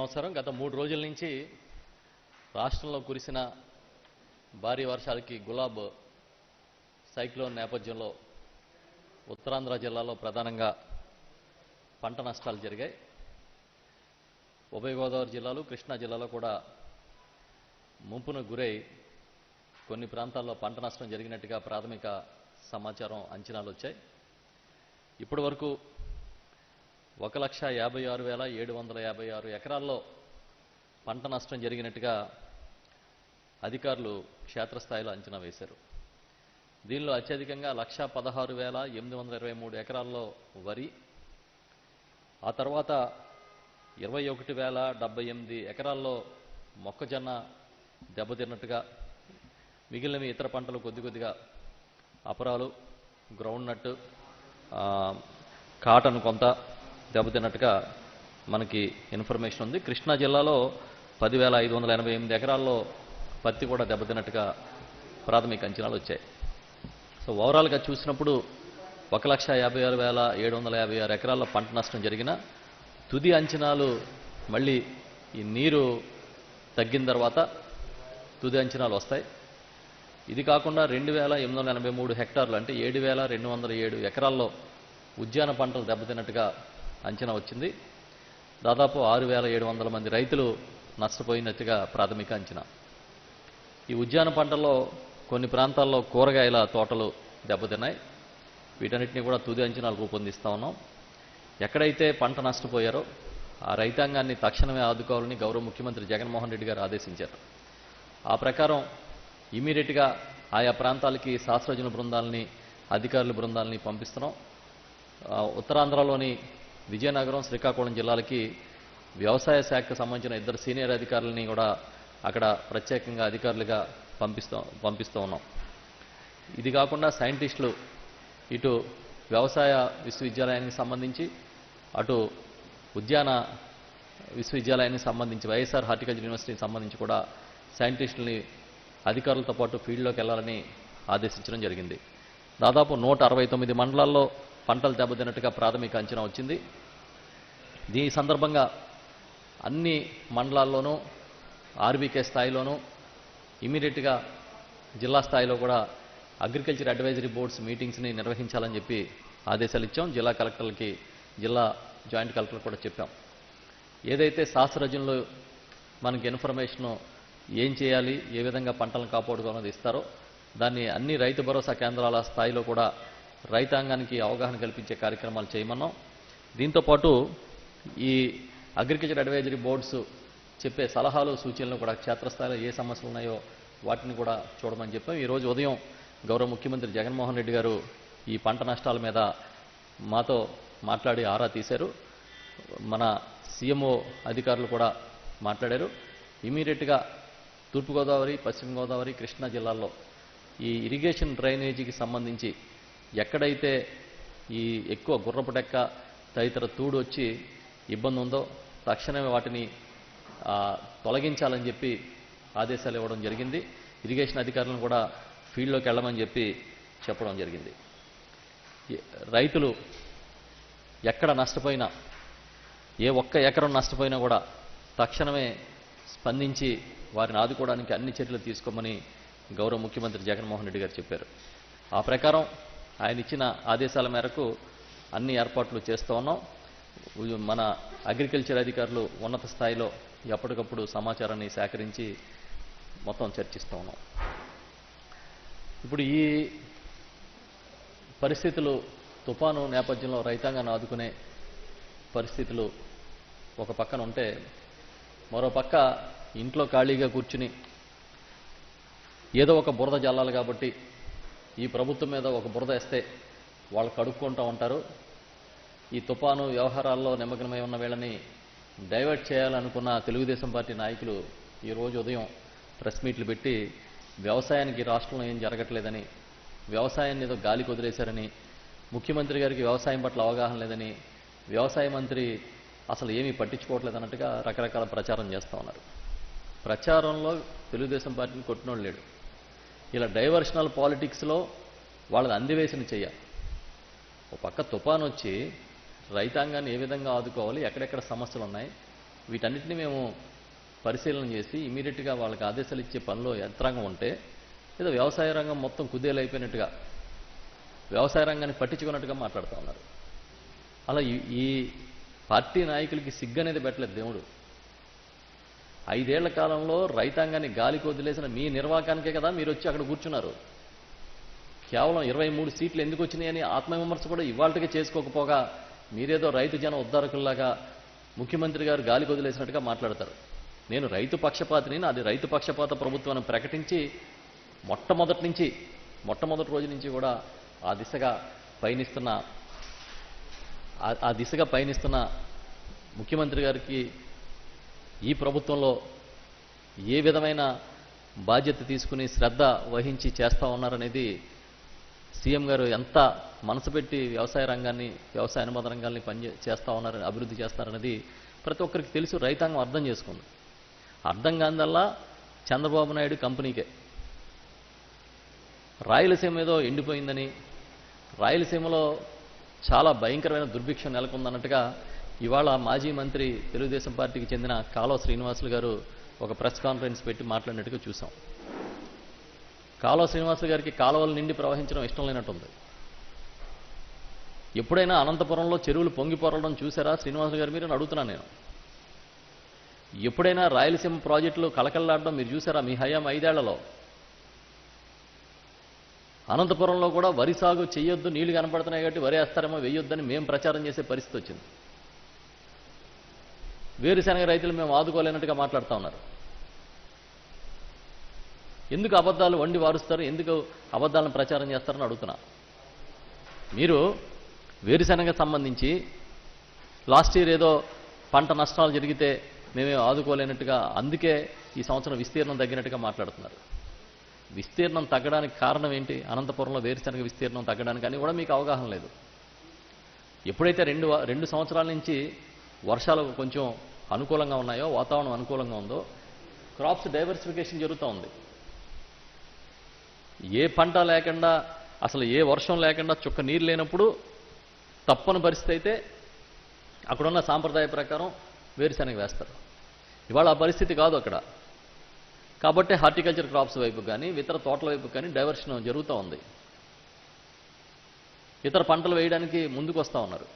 నమస్కారం. గత 3 రోజుల నుంచి రాష్ట్రంలో కురిసిన భారీ వర్షాలకి గులాబ్ సైక్లోన్ నేపథ్యంలో ఉత్తరాంధ్ర జిల్లాలో ప్రధానంగా పంట నష్టాలు జరిగాయి. ఉభయ గోదావరి జిల్లాలు, కృష్ణా జిల్లాలో కూడా ముంపును గురై కొన్ని ప్రాంతాల్లో పంట నష్టం జరిగినట్టుగా ప్రాథమిక సమాచారం, అంచనాలు వచ్చాయి. ఇప్పటి వరకు 1,56,756 ఎకరాల్లో పంట నష్టం జరిగినట్టుగా అధికారులు క్షేత్రస్థాయిలో అంచనా వేశారు. దీనిలో అత్యధికంగా 1,16,823 ఎకరాల్లో వరి, ఆ తర్వాత 21,078 ఎకరాల్లో మొక్కజొన్న దెబ్బతిన్నట్టుగా, మిగిలినవి ఇతర పంటలు కొద్దిగా అపరాలు, గ్రౌండ్ నట్, కాటన్ కొంత దెబ్బతిన్నట్టుగా మనకి ఇన్ఫర్మేషన్ ఉంది. కృష్ణా జిల్లాలో 10,588 ఎకరాల్లో పత్తి కూడా దెబ్బతిన్నట్టుగా ప్రాథమిక అంచనాలు వచ్చాయి. సో ఓవరాల్గా చూసినప్పుడు 1,56,756 ఎకరాల్లో పంట నష్టం జరిగిన తుది అంచనాలు మళ్ళీ ఈ నీరు తగ్గిన తర్వాత తుది అంచనాలు వస్తాయి. ఇది కాకుండా 2,883 హెక్టార్లు అంటే 7,207 ఎకరాల్లో ఉద్యాన పంటలు దెబ్బతిన్నట్టుగా అంచనా వచ్చింది. దాదాపు 6,700 మంది రైతులు నష్టపోయినట్టుగా ప్రాథమిక అంచనా. ఈ ఉద్యాన పంటల్లో కొన్ని ప్రాంతాల్లో కూరగాయల తోటలు దెబ్బతిన్నాయి. వీటన్నిటిని కూడా తుది అంచనాలు రూపొందిస్తా ఉన్నాం. ఎక్కడైతే పంట నష్టపోయారో ఆ రైతాంగాన్ని తక్షణమే ఆదుకోవాలని గౌరవ ముఖ్యమంత్రి జగన్మోహన్ రెడ్డి గారు ఆదేశించారు. ఆ ప్రకారం ఇమీడియట్గా ఆయా ప్రాంతాలకి శాస్త్రజ్ఞుల బృందాలని, అధికారుల బృందాలని పంపిస్తున్నాం. ఉత్తరాంధ్రలోని విజయనగరం, శ్రీకాకుళం జిల్లాలకి వ్యవసాయ శాఖకు సంబంధించిన 2 సీనియర్ అధికారులని కూడా అక్కడ ప్రత్యేకంగా అధికారులుగా పంపిస్తూ ఉన్నాం. ఇది కాకుండా సైంటిస్టులు ఇటు వ్యవసాయ విశ్వవిద్యాలయానికి సంబంధించి, అటు ఉద్యాన విశ్వవిద్యాలయానికి సంబంధించి వైఎస్ఆర్ హార్టికల్చర్ యూనివర్సిటీకి సంబంధించి కూడా సైంటిస్టులని అధికారులతో పాటు ఫీల్డ్లోకి వెళ్లాలని ఆదేశించడం జరిగింది. దాదాపు 169 మండలాల్లో పంటలు దెబ్బతిన్నట్టుగా ప్రాథమిక అంచనా వచ్చింది. దీని సందర్భంగా అన్ని మండలాల్లోనూ ఆర్బీకే స్థాయిలోనూ ఇమీడియట్గా జిల్లా స్థాయిలో కూడా అగ్రికల్చర్ అడ్వైజరీ బోర్డ్స్ మీటింగ్స్ని నిర్వహించాలని చెప్పి ఆదేశాలు ఇచ్చాం. జిల్లా కలెక్టర్లకి, జిల్లా జాయింట్ కలెక్టర్ కూడా చెప్పాం. ఏదైతే శాస్త్రజ్ఞులు మనకి ఇన్ఫర్మేషను ఏం చేయాలి, ఏ విధంగా పంటలను కాపాడుకోవాలన్నది ఇస్తారో దాన్ని అన్ని రైతు భరోసా కేంద్రాల స్థాయిలో కూడా రైతాంగానికి అవగాహన కల్పించే కార్యక్రమాలు చేయమన్నాం. దీంతోపాటు ఈ అగ్రికల్చర్ అడ్వైజరీ బోర్డ్స్ చెప్పే సలహాలు, సూచనలు కూడా క్షేత్రస్థాయిలో ఏ సమస్యలు ఉన్నాయో వాటిని కూడా చూడమని చెప్పాం. ఈరోజు ఉదయం గౌరవ ముఖ్యమంత్రి జగన్మోహన్ రెడ్డి గారు ఈ పంట నష్టాల మీద మాతో మాట్లాడి ఆరా తీశారు. మన సీఎంఓ అధికారులు కూడా మాట్లాడారు. ఇమీడియట్గా తూర్పుగోదావరి, పశ్చిమ గోదావరి, కృష్ణా జిల్లాల్లో ఈ ఇరిగేషన్ డ్రైనేజీకి సంబంధించి ఎక్కడైతే ఈ ఎక్కువ గుర్రపు డెక్క తదితర తూడు వచ్చి ఇబ్బంది ఉందో తక్షణమే వాటిని తొలగించాలని చెప్పి ఆదేశాలు ఇవ్వడం జరిగింది. ఇరిగేషన్ అధికారులను కూడా ఫీల్డ్లోకి వెళ్ళమని చెప్పి చెప్పడం జరిగింది. రైతులు ఎక్కడ నష్టపోయినా, ఏ ఒక్క ఎకరం నష్టపోయినా కూడా తక్షణమే స్పందించి వారిని ఆదుకోవడానికి అన్ని చర్యలు తీసుకోమని గౌరవ ముఖ్యమంత్రి జగన్మోహన్ రెడ్డి గారు చెప్పారు. ఆ ప్రకారం ఆయన ఇచ్చిన ఆదేశాల మేరకు అన్ని ఏర్పాట్లు చేస్తూ ఉన్నాం. మన అగ్రికల్చర్ అధికారులు ఉన్నత స్థాయిలో ఎప్పటికప్పుడు సమాచారాన్ని సేకరించి మొత్తం చర్చిస్తూ ఉన్నాం. ఇప్పుడు ఈ పరిస్థితులు, తుఫాను నేపథ్యంలో రైతాంగాన్ని ఆదుకునే పరిస్థితులు ఒక పక్కన ఉంటే, మరో పక్క ఇంట్లో ఖాళీగా కూర్చుని ఏదో ఒక బురద జల్లాలి కాబట్టి ఈ ప్రభుత్వం మీద ఒక బురద వేస్తే వాళ్ళు కడుక్కుంటూ ఉంటారు. ఈ తుఫాను వ్యవహారాల్లో నిమగ్నమై ఉన్న వీళ్ళని డైవర్ట్ చేయాలనుకున్న తెలుగుదేశం పార్టీ నాయకులు ఈరోజు ఉదయం ప్రెస్ మీట్లు పెట్టి వ్యవసాయానికి రాష్ట్రంలో ఏం జరగట్లేదని, వ్యవసాయాన్ని ఏదో గాలికి వదిలేశారని, ముఖ్యమంత్రి గారికి వ్యవసాయం పట్ల అవగాహన లేదని, వ్యవసాయ మంత్రి అసలు ఏమీ పట్టించుకోవట్లేదన్నట్టుగా రకరకాల ప్రచారం చేస్తూ ఉన్నారు. ప్రచారంలో తెలుగుదేశం పార్టీని కొట్టినోడు లేడు. ఇలా డైవర్షనల్ పాలిటిక్స్లో వాళ్ళని అందివేసిన చెయ్యాలి. ఒక పక్క తుఫాను వచ్చి రైతాంగాన్ని ఏ విధంగా ఆదుకోవాలి, ఎక్కడెక్కడ సమస్యలు ఉన్నాయి, వీటన్నిటిని మేము పరిశీలన చేసి ఇమీడియట్గా వాళ్ళకి ఆదేశాలు ఇచ్చే పనిలో యంత్రాంగం ఉంటే ఏదో వ్యవసాయ రంగం మొత్తం కుదేలైపోయినట్టుగా వ్యవసాయ రంగాన్ని పట్టించుకున్నట్టుగా మాట్లాడుతూ ఉన్నారు. అలా ఈ పార్టీ నాయకులకి సిగ్గు అనేది పెట్టలేదు దేవుడు. 5 ఏళ్ల కాలంలో రైతాంగాన్ని గాలికి వదిలేసిన మీ నిర్వాకానికే కదా మీరు వచ్చి అక్కడ కూర్చున్నారు. కేవలం 23 సీట్లు ఎందుకు వచ్చినాయని ఆత్మవిమర్శ కూడా ఇవాళకే చేసుకోకపోగా మీరేదో రైతు జన ఉద్ధారకుల్లాగా ముఖ్యమంత్రి గారు గాలికి వదిలేసినట్టుగా మాట్లాడతారు. నేను రైతు పక్షపాతిని, నాది రైతు పక్షపాత ప్రభుత్వాన్ని ప్రకటించి మొట్టమొదటి రోజు నుంచి కూడా ఆ దిశగా పయనిస్తున్న ముఖ్యమంత్రి గారికి ఈ ప్రభుత్వంలో ఏ విధమైన బాధ్యత తీసుకుని శ్రద్ధ వహించి చేస్తూ ఉన్నారనేది సీఎం గారు ఎంత మనసు పెట్టి వ్యవసాయ రంగాన్ని, వ్యవసాయ అనుబంధ రంగాల్ని చేస్తూ ఉన్నారని, అభివృద్ధి చేస్తారనేది ప్రతి ఒక్కరికి తెలుసు. రైతాంగం అర్థం చేసుకుంది. అర్థం కానిదల్లా చంద్రబాబు నాయుడు కంపెనీకే. రాయలసీమ ఏదో ఎండిపోయిందని, రాయలసీమలో చాలా భయంకరమైన దుర్భిక్షం నెలకొందన్నట్టుగా ఇవాళ మాజీ మంత్రి తెలుగుదేశం పార్టీకి చెందిన కాలువ శ్రీనివాసులు గారు ఒక ప్రెస్ కాన్ఫరెన్స్ పెట్టి మాట్లాడినట్టుగా చూసాం. కాలువ శ్రీనివాసులు గారికి కాలువలు నిండి ప్రవహించడం ఇష్టం లేనట్టుంది. ఎప్పుడైనా అనంతపురంలో చెరువులు పొంగి పొరలడం చూసారా శ్రీనివాసులు గారు? మీరు అడుగుతున్నాను నేను. ఎప్పుడైనా రాయలసీమ ప్రాజెక్టులు కలకల్లాడడం మీరు చూసారా మీ హయాం 5 ఏళ్లలో? అనంతపురంలో కూడా వరి సాగు చేయొద్దు, నీళ్లు కనపడుతున్నాయి కాబట్టి వరి వేస్తారేమో వేయొద్దని మేము ప్రచారం చేసే పరిస్థితి వచ్చింది. వేరుశనగ రైతులు మేము ఆదుకోలేనట్టుగా మాట్లాడుతూ ఉన్నారు. ఎందుకు అబద్ధాలు వండి వారుస్తారు, ఎందుకు అబద్ధాలను ప్రచారం చేస్తారని అడుగుతున్నా. మీరు వేరుశనగ సంబంధించి లాస్ట్ ఇయర్ ఏదో పంట నష్టాలు జరిగితే మేమే ఆదుకోలేనట్టుగా, అందుకే ఈ సంవత్సరం విస్తీర్ణం తగ్గినట్టుగా మాట్లాడుతున్నారు. విస్తీర్ణం తగ్గడానికి కారణం ఏంటి? అనంతపురంలో వేరుశనగ విస్తీర్ణం తగ్గడానికి అని కూడా మీకు అవగాహన లేదు. ఎప్పుడైతే రెండు సంవత్సరాల నుంచి వర్షాలు కొంచెం అనుకూలంగా ఉన్నాయో, వాతావరణం అనుకూలంగా ఉందో, క్రాప్స్ డైవర్సిఫికేషన్ జరుగుతూ ఉంది. ఏ పంట లేకుండా, అసలు ఏ వర్షం లేకుండా, చుక్క నీరు లేనప్పుడు తప్పని పరిస్థితి అయితే అక్కడున్న సాంప్రదాయ ప్రకారం వేరుశనగ వేస్తారు. ఇవాళ ఆ పరిస్థితి కాదు అక్కడ. కాబట్టి హార్టికల్చర్ క్రాప్స్ వైపు కానీ, ఇతర తోటల వైపు కానీ డైవర్షన్ జరుగుతూ ఉంది. ఇతర పంటలు వేయడానికి ముందుకు వస్తూ ఉన్నారు.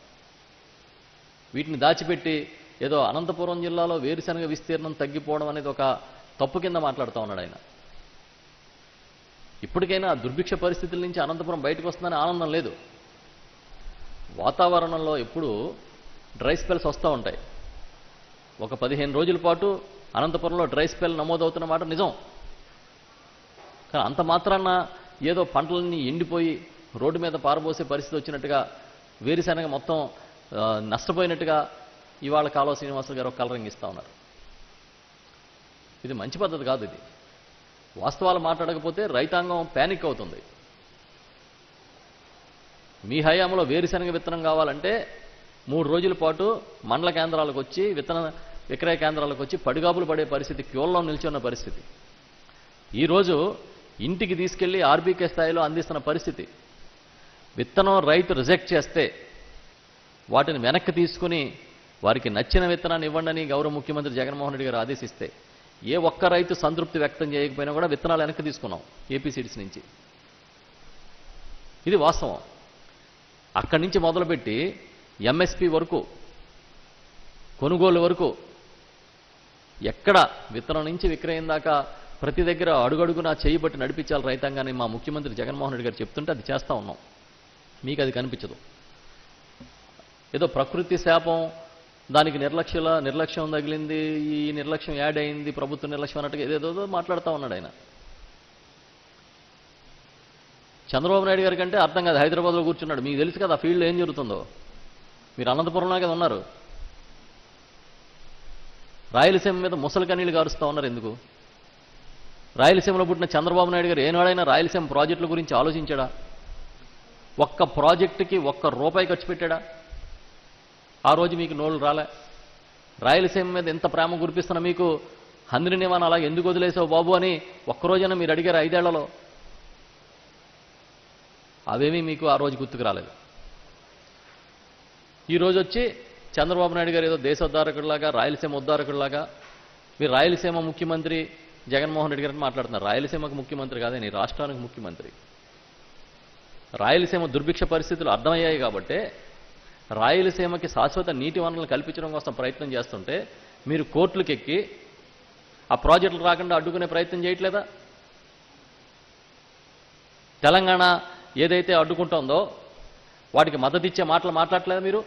వీటిని దాచిపెట్టి ఏదో అనంతపురం జిల్లాలో వేరుశనగ విస్తీర్ణం తగ్గిపోవడం అనేది ఒక తప్పు కింద మాట్లాడుతూ ఉన్నాడు ఆయన. ఇప్పటికైనా దుర్భిక్ష పరిస్థితుల నుంచి అనంతపురం బయటకు వస్తుందని ఆనందం లేదు. వాతావరణంలో ఎప్పుడు డ్రై స్పెల్స్ వస్తూ ఉంటాయి. ఒక 15 రోజుల పాటు అనంతపురంలో డ్రై స్పెల్ నమోదవుతున్న మాట నిజం. కానీ అంత మాత్రాన ఏదో పంటలన్నీ ఎండిపోయి రోడ్డు మీద పారబోసే పరిస్థితి వచ్చినట్టుగా, వేరుశనగ మొత్తం నష్టపోయినట్టుగా ఇవాళ కాలువ శ్రీనివాసులు గారు కలరింగ్ ఇస్తూ ఉన్నారు. ఇది మంచి పద్ధతి కాదు. ఇది వాస్తవాలు మాట్లాడకపోతే రైతాంగం ప్యానిక్ అవుతుంది. మీ హయాంలో వేరుశనగ విత్తనం కావాలంటే 3 రోజుల పాటు మండల కేంద్రాలకు వచ్చి, విత్తన విక్రయ కేంద్రాలకు వచ్చి పడిగాపులు పడే పరిస్థితి, క్యూల్లో నిల్చున్న పరిస్థితి. ఈరోజు ఇంటికి తీసుకెళ్లి ఆర్బీకే స్థాయిలో అందిస్తున్న పరిస్థితి. విత్తనం రైతు రిజెక్ట్ చేస్తే వాటిని వెనక్కి తీసుకుని వారికి నచ్చిన విత్తనాన్ని ఇవ్వండి గౌరవ ముఖ్యమంత్రి జగన్మోహన్ రెడ్డి గారు ఆదేశిస్తే ఏ ఒక్క రైతు సంతృప్తి వ్యక్తం చేయకపోయినా కూడా విత్తనాలు వెనక్కి తీసుకున్నాం ఏపీ సీడ్స్ నుంచి. ఇది వాస్తవం. అక్కడి నుంచి మొదలుపెట్టి ఎంఎస్పీ వరకు, కొనుగోలు వరకు, ఎక్కడ విత్తనం నుంచి విక్రయం దాకా ప్రతి దగ్గర అడుగడుగునా చేయబట్టి నడిపించాలి రైతాంగాన్ని మా ముఖ్యమంత్రి జగన్మోహన్ రెడ్డి గారు చెప్తుంటే అది చేస్తూ ఉన్నాం. మీకు అది కనిపించదు. ఏదో ప్రకృతి శాపం, దానికి నిర్లక్ష్యం తగిలింది, ఈ నిర్లక్ష్యం యాడ్ అయింది, ప్రభుత్వ నిర్లక్ష్యం అన్నట్టుగా ఏదేదో మాట్లాడుతూ ఉన్నాడు ఆయన. చంద్రబాబు నాయుడు గారి కంటే అర్థం కాదు. హైదరాబాద్లో కూర్చున్నాడు. మీకు తెలుసు కదా ఆ ఫీల్డ్లో ఏం జరుగుతుందో. మీరు అనంతపురంలో కదా ఉన్నారు. రాయలసీమ మీద ముసలి కన్నీళ్లు గారుస్తూ ఉన్నారు. ఎందుకు? రాయలసీమలో పుట్టిన చంద్రబాబు నాయుడు గారు ఏనాడైనా రాయలసీమ ప్రాజెక్టుల గురించి ఆలోచించాడా? ఒక్క ప్రాజెక్టుకి ₹1 ఖర్చు పెట్టాడా? ఆ రోజు మీకు నోళ్ళు రాలే. రాయలసీమ మీద ఎంత ప్రేమ కురిపిస్తున్నా మీకు హంద్రినివాన్ అలా ఎందుకు వదిలేసావు బాబు అని ఒక్కరోజైనా మీరు అడిగారు 5 ఏళ్లలో? అవేమీ మీకు ఆ రోజు గుర్తుకు రాలేదు. ఈరోజు వచ్చి చంద్రబాబు నాయుడు గారు ఏదో దేశోద్ధారకుడిలాగా, రాయలసీమ ఉద్ధారకుడిలాగా మీరు రాయలసీమ ముఖ్యమంత్రి జగన్మోహన్ రెడ్డి గారిని మాట్లాడుతున్నారు. రాయలసీమకు ముఖ్యమంత్రి కాదని రాష్ట్రానికి ముఖ్యమంత్రి. రాయలసీమ దుర్భిక్ష పరిస్థితులు అర్థమయ్యాయి కాబట్టే రాయలసీమకి శాశ్వత నీటి వనరులను కల్పించడం కోసం ప్రయత్నం చేస్తుంటే మీరు కోర్టులకు ఎక్కి ఆ ప్రాజెక్టులు రాకుండా అడ్డుకునే ప్రయత్నం చేయట్లేదా? తెలంగాణ ఏదైతే అడ్డుకుంటుందో వాటికి మద్దతు ఇచ్చే మాటలు మాట్లాడలేదా మీరు?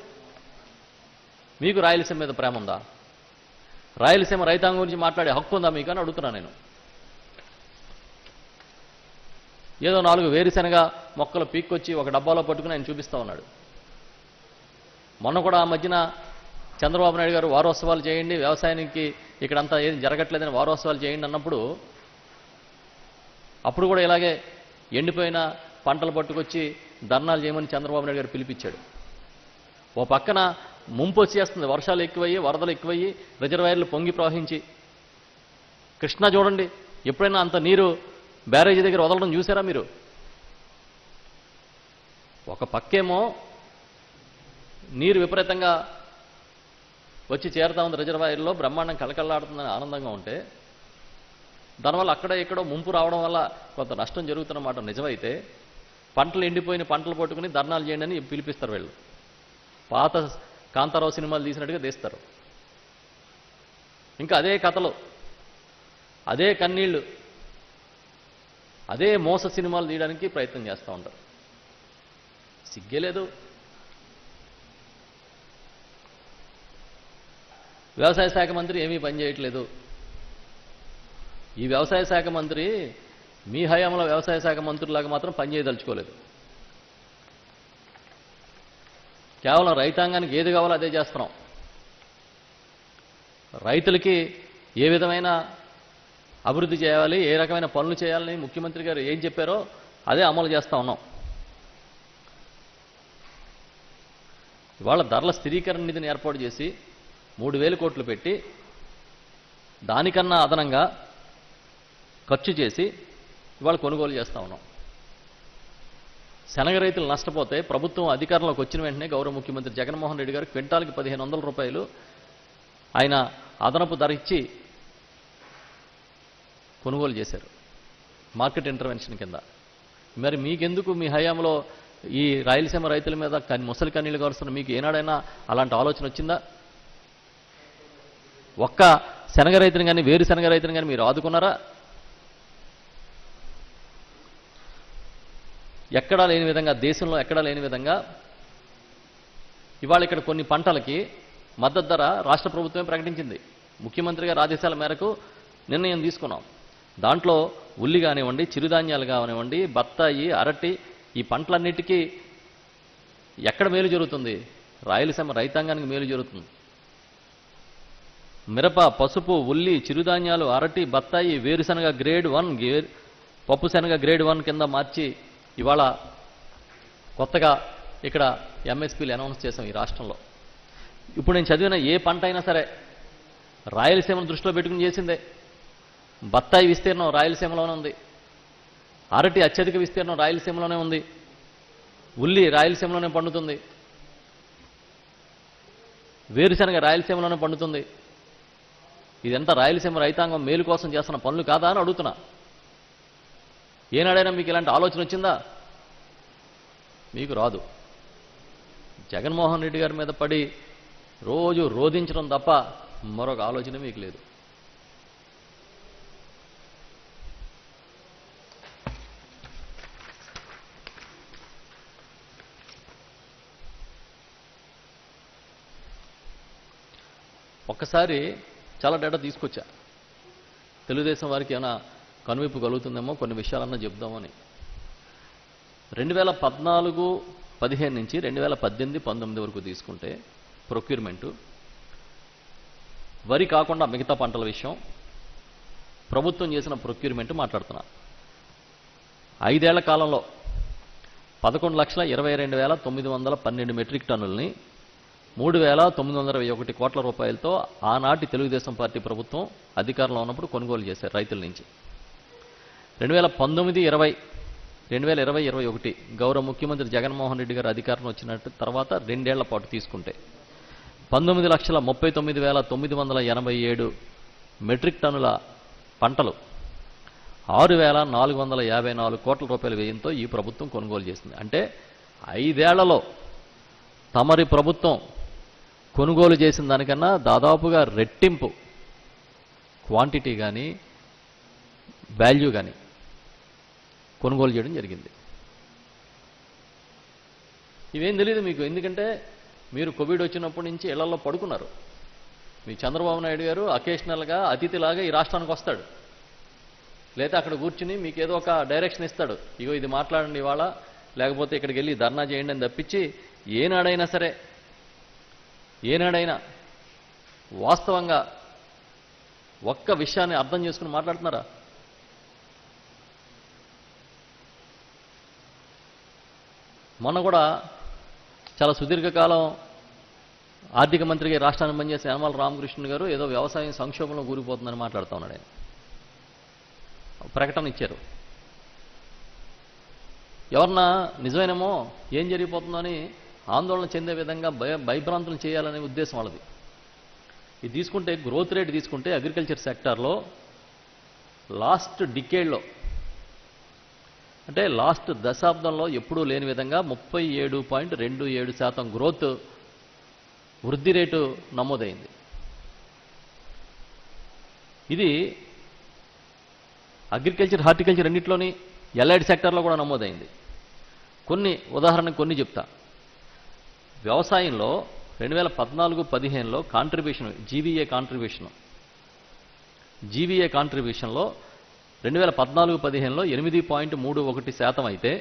మీకు రాయలసీమ మీద ప్రేమ ఉందా? రాయలసీమ రైతాంగం గురించి మాట్లాడే హక్కు ఉందా మీకు అని అడుగుతున్నా నేను. ఏదో 4 వేరుశనగ మొక్కలు పీక్కొచ్చి ఒక డబ్బాలో పట్టుకుని ఆయన చూపిస్తా ఉన్నాడు. మొన్న కూడా ఆ మధ్యన చంద్రబాబు నాయుడు గారు వారోత్సవాలు చేయండి, వ్యవసాయానికి ఇక్కడంతా ఏం జరగట్లేదని వారోత్సవాలు చేయండి అన్నప్పుడు అప్పుడు కూడా ఇలాగే ఎండిపోయిన పంటలు పట్టుకొచ్చి ధర్నాలు చేయమని చంద్రబాబు నాయుడు గారు పిలిపించాడు. ఓ పక్కన ముంపు వచ్చేస్తుంది, వర్షాలు ఎక్కువయ్యి, వరదలు ఎక్కువయ్యి, రిజర్వాయర్లు పొంగి ప్రవహించి. కృష్ణా చూడండి, ఎప్పుడైనా అంత నీరు బ్యారేజీ దగ్గర వదలడం చూసారా మీరు? ఒక పక్కేమో నీరు విపరీతంగా వచ్చి చేరుతా ఉంది రిజర్వాయర్లో, బ్రహ్మాండం కలకల్లాడుతుందని ఆనందంగా ఉంటే, దానివల్ల అక్కడ ఎక్కడో ముంపు రావడం వల్ల కొంత నష్టం జరుగుతున్నమాట నిజమైతే, పంటలు ఎండిపోయిన పంటలు పట్టుకుని ధర్నాలు చేయండి అని పిలిపిస్తారు వీళ్ళు. పాత కాంతారావు సినిమాలు తీసినట్టుగా తీస్తారు. ఇంకా అదే కథలు, అదే కన్నీళ్లు, అదే మోస సినిమాలు తీయడానికి ప్రయత్నం చేస్తూ ఉంటారు. సిగ్గే లేదు. వ్యవసాయ శాఖ మంత్రి ఏమీ పని చేయట్లేదు. ఈ వ్యవసాయ శాఖ మంత్రి మీ హయాంలో వ్యవసాయ శాఖ మంత్రులాగా మాత్రం పనిచేయదలుచుకోలేదు. కేవలం రైతాంగానికి ఏది కావాలో అదే చేస్తున్నాం. రైతులకి ఏ విధమైన అభివృద్ధి చేయాలి, ఏ రకమైన పనులు చేయాలని ముఖ్యమంత్రి గారు ఏం చెప్పారో అదే అమలు చేస్తూ ఉన్నాం. ఇవాళ ధరల స్థిరీకరణ నిధిని ఏర్పాటు చేసి 3,000 కోట్లు పెట్టి దానికన్నా అదనంగా ఖర్చు చేసి ఇవాళ కొనుగోలు చేస్తూ ఉన్నాం. శనగ రైతులు నష్టపోతే ప్రభుత్వం అధికారంలోకి వచ్చిన వెంటనే గౌరవ ముఖ్యమంత్రి జగన్మోహన్ రెడ్డి గారు క్వింటాల్కి 1,500 రూపాయలు ఆయన అదనపు ధర ఇచ్చి కొనుగోలు చేశారు మార్కెట్ ఇంటర్వెన్షన్ కింద. మరి మీకెందుకు మీ హయాంలో ఈ రాయలసీమ రైతుల మీద ముసలి కన్నీళ్లు కారుస్తున్న మీకు ఏనాడైనా అలాంటి ఆలోచన వచ్చిందా? ఒక్క శనగ రైతుని కానీ వేరుశనగ రైతుని కానీ మీరు ఆదుకున్నారా? ఎక్కడా లేని విధంగా, దేశంలో ఎక్కడా లేని విధంగా ఇవాళ ఇక్కడ కొన్ని పంటలకి మద్దతు ధర రాష్ట్ర ప్రభుత్వమే ప్రకటించింది. ముఖ్యమంత్రి గారి ఆదేశాల మేరకు నిర్ణయం తీసుకున్నాం. దాంట్లో ఉల్లి కానివ్వండి, చిరుధాన్యాలు కానివ్వండి, బత్తాయి, అరటి, ఈ పంటలన్నిటికీ ఎక్కడ మేలు జరుగుతుంది? రాయలసీమ రైతాంగానికి మేలు జరుగుతుంది. మిరప, పసుపు, ఉల్లి, చిరుధాన్యాలు, అరటి, బత్తాయి, వేరుశనగ గ్రేడ్ 1, పప్పు శనగ గ్రేడ్ 1 కింద మార్చి ఇవాళ కొత్తగా ఇక్కడ ఎంఎస్పీలు అనౌన్స్ చేశాం ఈ రాష్ట్రంలో. ఇప్పుడు నేను చదివిన ఏ పంట అయినా సరే రాయలసీమను దృష్టిలో పెట్టుకుని చేసిందే. బత్తాయి విస్తీర్ణం రాయలసీమలోనే ఉంది, అరటి అత్యధిక విస్తీర్ణం రాయలసీమలోనే ఉంది, ఉల్లి రాయలసీమలోనే పండుతుంది, వేరుశనగ రాయలసీమలోనే పండుతుంది. ఇదంతా రాయలసీమ రైతాంగం మేలు కోసం చేస్తున్న పనులు కాదా అని అడుగుతున్నా. ఏనాడైనా మీకు ఇలాంటి ఆలోచన వచ్చిందా? మీకు రాదు. జగన్మోహన్ రెడ్డి గారి మీద పడి రోజు రోధించడం తప్ప మరొక ఆలోచన మీకు లేదు. ఒక్కసారి చాలా డేటా తీసుకొచ్చా. తెలుగుదేశం వారికి ఏమైనా కనువిప్పు కలుగుతుందేమో, కొన్ని విషయాలన్నా చెప్దామని. 2014-15 నుంచి 2018-19 వరకు తీసుకుంటే ప్రొక్యూర్మెంటు, వరి కాకుండా మిగతా పంటల విషయం ప్రభుత్వం చేసిన ప్రొక్యూర్మెంట్ మాట్లాడుతున్నా. 5 ఏళ్ల కాలంలో 11,22,912 మెట్రిక్ టన్నుల్ని 3,921 కోట్ల రూపాయలతో ఆనాటి తెలుగుదేశం పార్టీ ప్రభుత్వం అధికారంలో ఉన్నప్పుడు కొనుగోలు చేశారు రైతుల నుంచి. 2019-20, 2020-21 గౌరవ ముఖ్యమంత్రి జగన్మోహన్ రెడ్డి గారు అధికారం వచ్చిన తర్వాత 2 ఏళ్ల పాటు తీసుకుంటే 19,39,987 మెట్రిక్ టన్నుల పంటలు 6,454 కోట్ల రూపాయల వ్యయంతో ఈ ప్రభుత్వం కొనుగోలు చేసింది. అంటే 5 ఏళ్లలో తమరి ప్రభుత్వం కొనుగోలు చేసిన దానికన్నా దాదాపుగా రెట్టింపు క్వాంటిటీ కానీ వాల్యూ కానీ కొనుగోలు చేయడం జరిగింది. ఇవేం తెలియదు మీకు, ఎందుకంటే మీరు కోవిడ్ వచ్చినప్పటి నుంచి ఇళ్లలో పడుకున్నారు. మీ చంద్రబాబు నాయుడు గారు అకేషనల్గా అతిథిలాగా ఈ రాష్ట్రానికి వస్తాడు, లేదా అక్కడ కూర్చుని మీకు ఏదో ఒక డైరెక్షన్ ఇస్తాడు, ఇగో ఇది మాట్లాడండి ఇవాళ, లేకపోతే ఇక్కడికి వెళ్ళి ధర్నా చేయండి అని తప్పించి ఏనాడైనా సరే, ఏనాడైనా వాస్తవంగా ఒక్క విషయాన్ని అర్థం చేసుకుని మాట్లాడుతున్నారా? మొన్న కూడా చాలా సుదీర్ఘకాలం ఆర్థిక మంత్రిగా రాష్ట్రాన్ని పనిచేసే యనమల రామకృష్ణ గారు ఏదో వ్యవసాయం సంక్షోభంలో కూలిపోతుందని మాట్లాడుతూ ఉన్నాడు. ఆయన ప్రకటన ఇచ్చారు. ఎవరన్నా నిజమేనేమో ఏం జరిగిపోతుందో అని ఆందోళన చెందే విధంగా భయభ్రాంతులు చేయాలనే ఉద్దేశం వాళ్ళది. ఇది తీసుకుంటే గ్రోత్ రేట్ తీసుకుంటే అగ్రికల్చర్ సెక్టార్లో లాస్ట్ డికేడ్లో, అంటే లాస్ట్ దశాబ్దంలో ఎప్పుడూ లేని విధంగా 37.27% గ్రోత్ వృద్ధి రేటు నమోదైంది. ఇది అగ్రికల్చర్, హార్టికల్చర్ అన్నింటిలోని ఎలైడ్ సెక్టార్లో కూడా నమోదైంది. ఉదాహరణకు కొన్ని చెప్తా. వ్యవసాయంలో 2014-15లో కాంట్రిబ్యూషన్, జీవీఏ కాంట్రిబ్యూషన్లో 2014-15లో 8.31% అయితే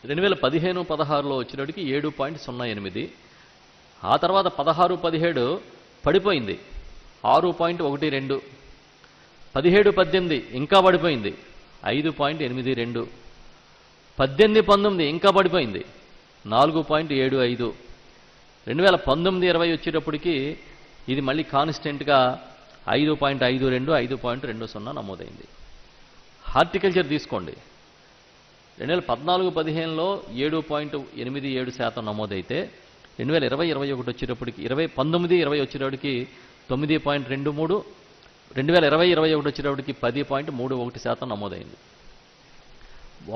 2015-16లో వచ్చేటికి 7.08. ఆ తర్వాత 16-17 పడిపోయింది 6.12. 17-18 ఇంకా పడిపోయింది 5.82. 18-19 ఇంకా పడిపోయింది 4.75. 2019-20 వచ్చేటప్పటికి ఇది మళ్ళీ కాన్స్టెంట్గా 5.52, 5.20 నమోదైంది. హార్టికల్చర్ తీసుకోండి, 2014-15లో 7.87% నమోదైతే 2020-21 వచ్చేటప్పటికి 19-20 వచ్చేటప్పటికి 9.23, 2020-21 వచ్చేటప్పటికి 10.31% నమోదైంది.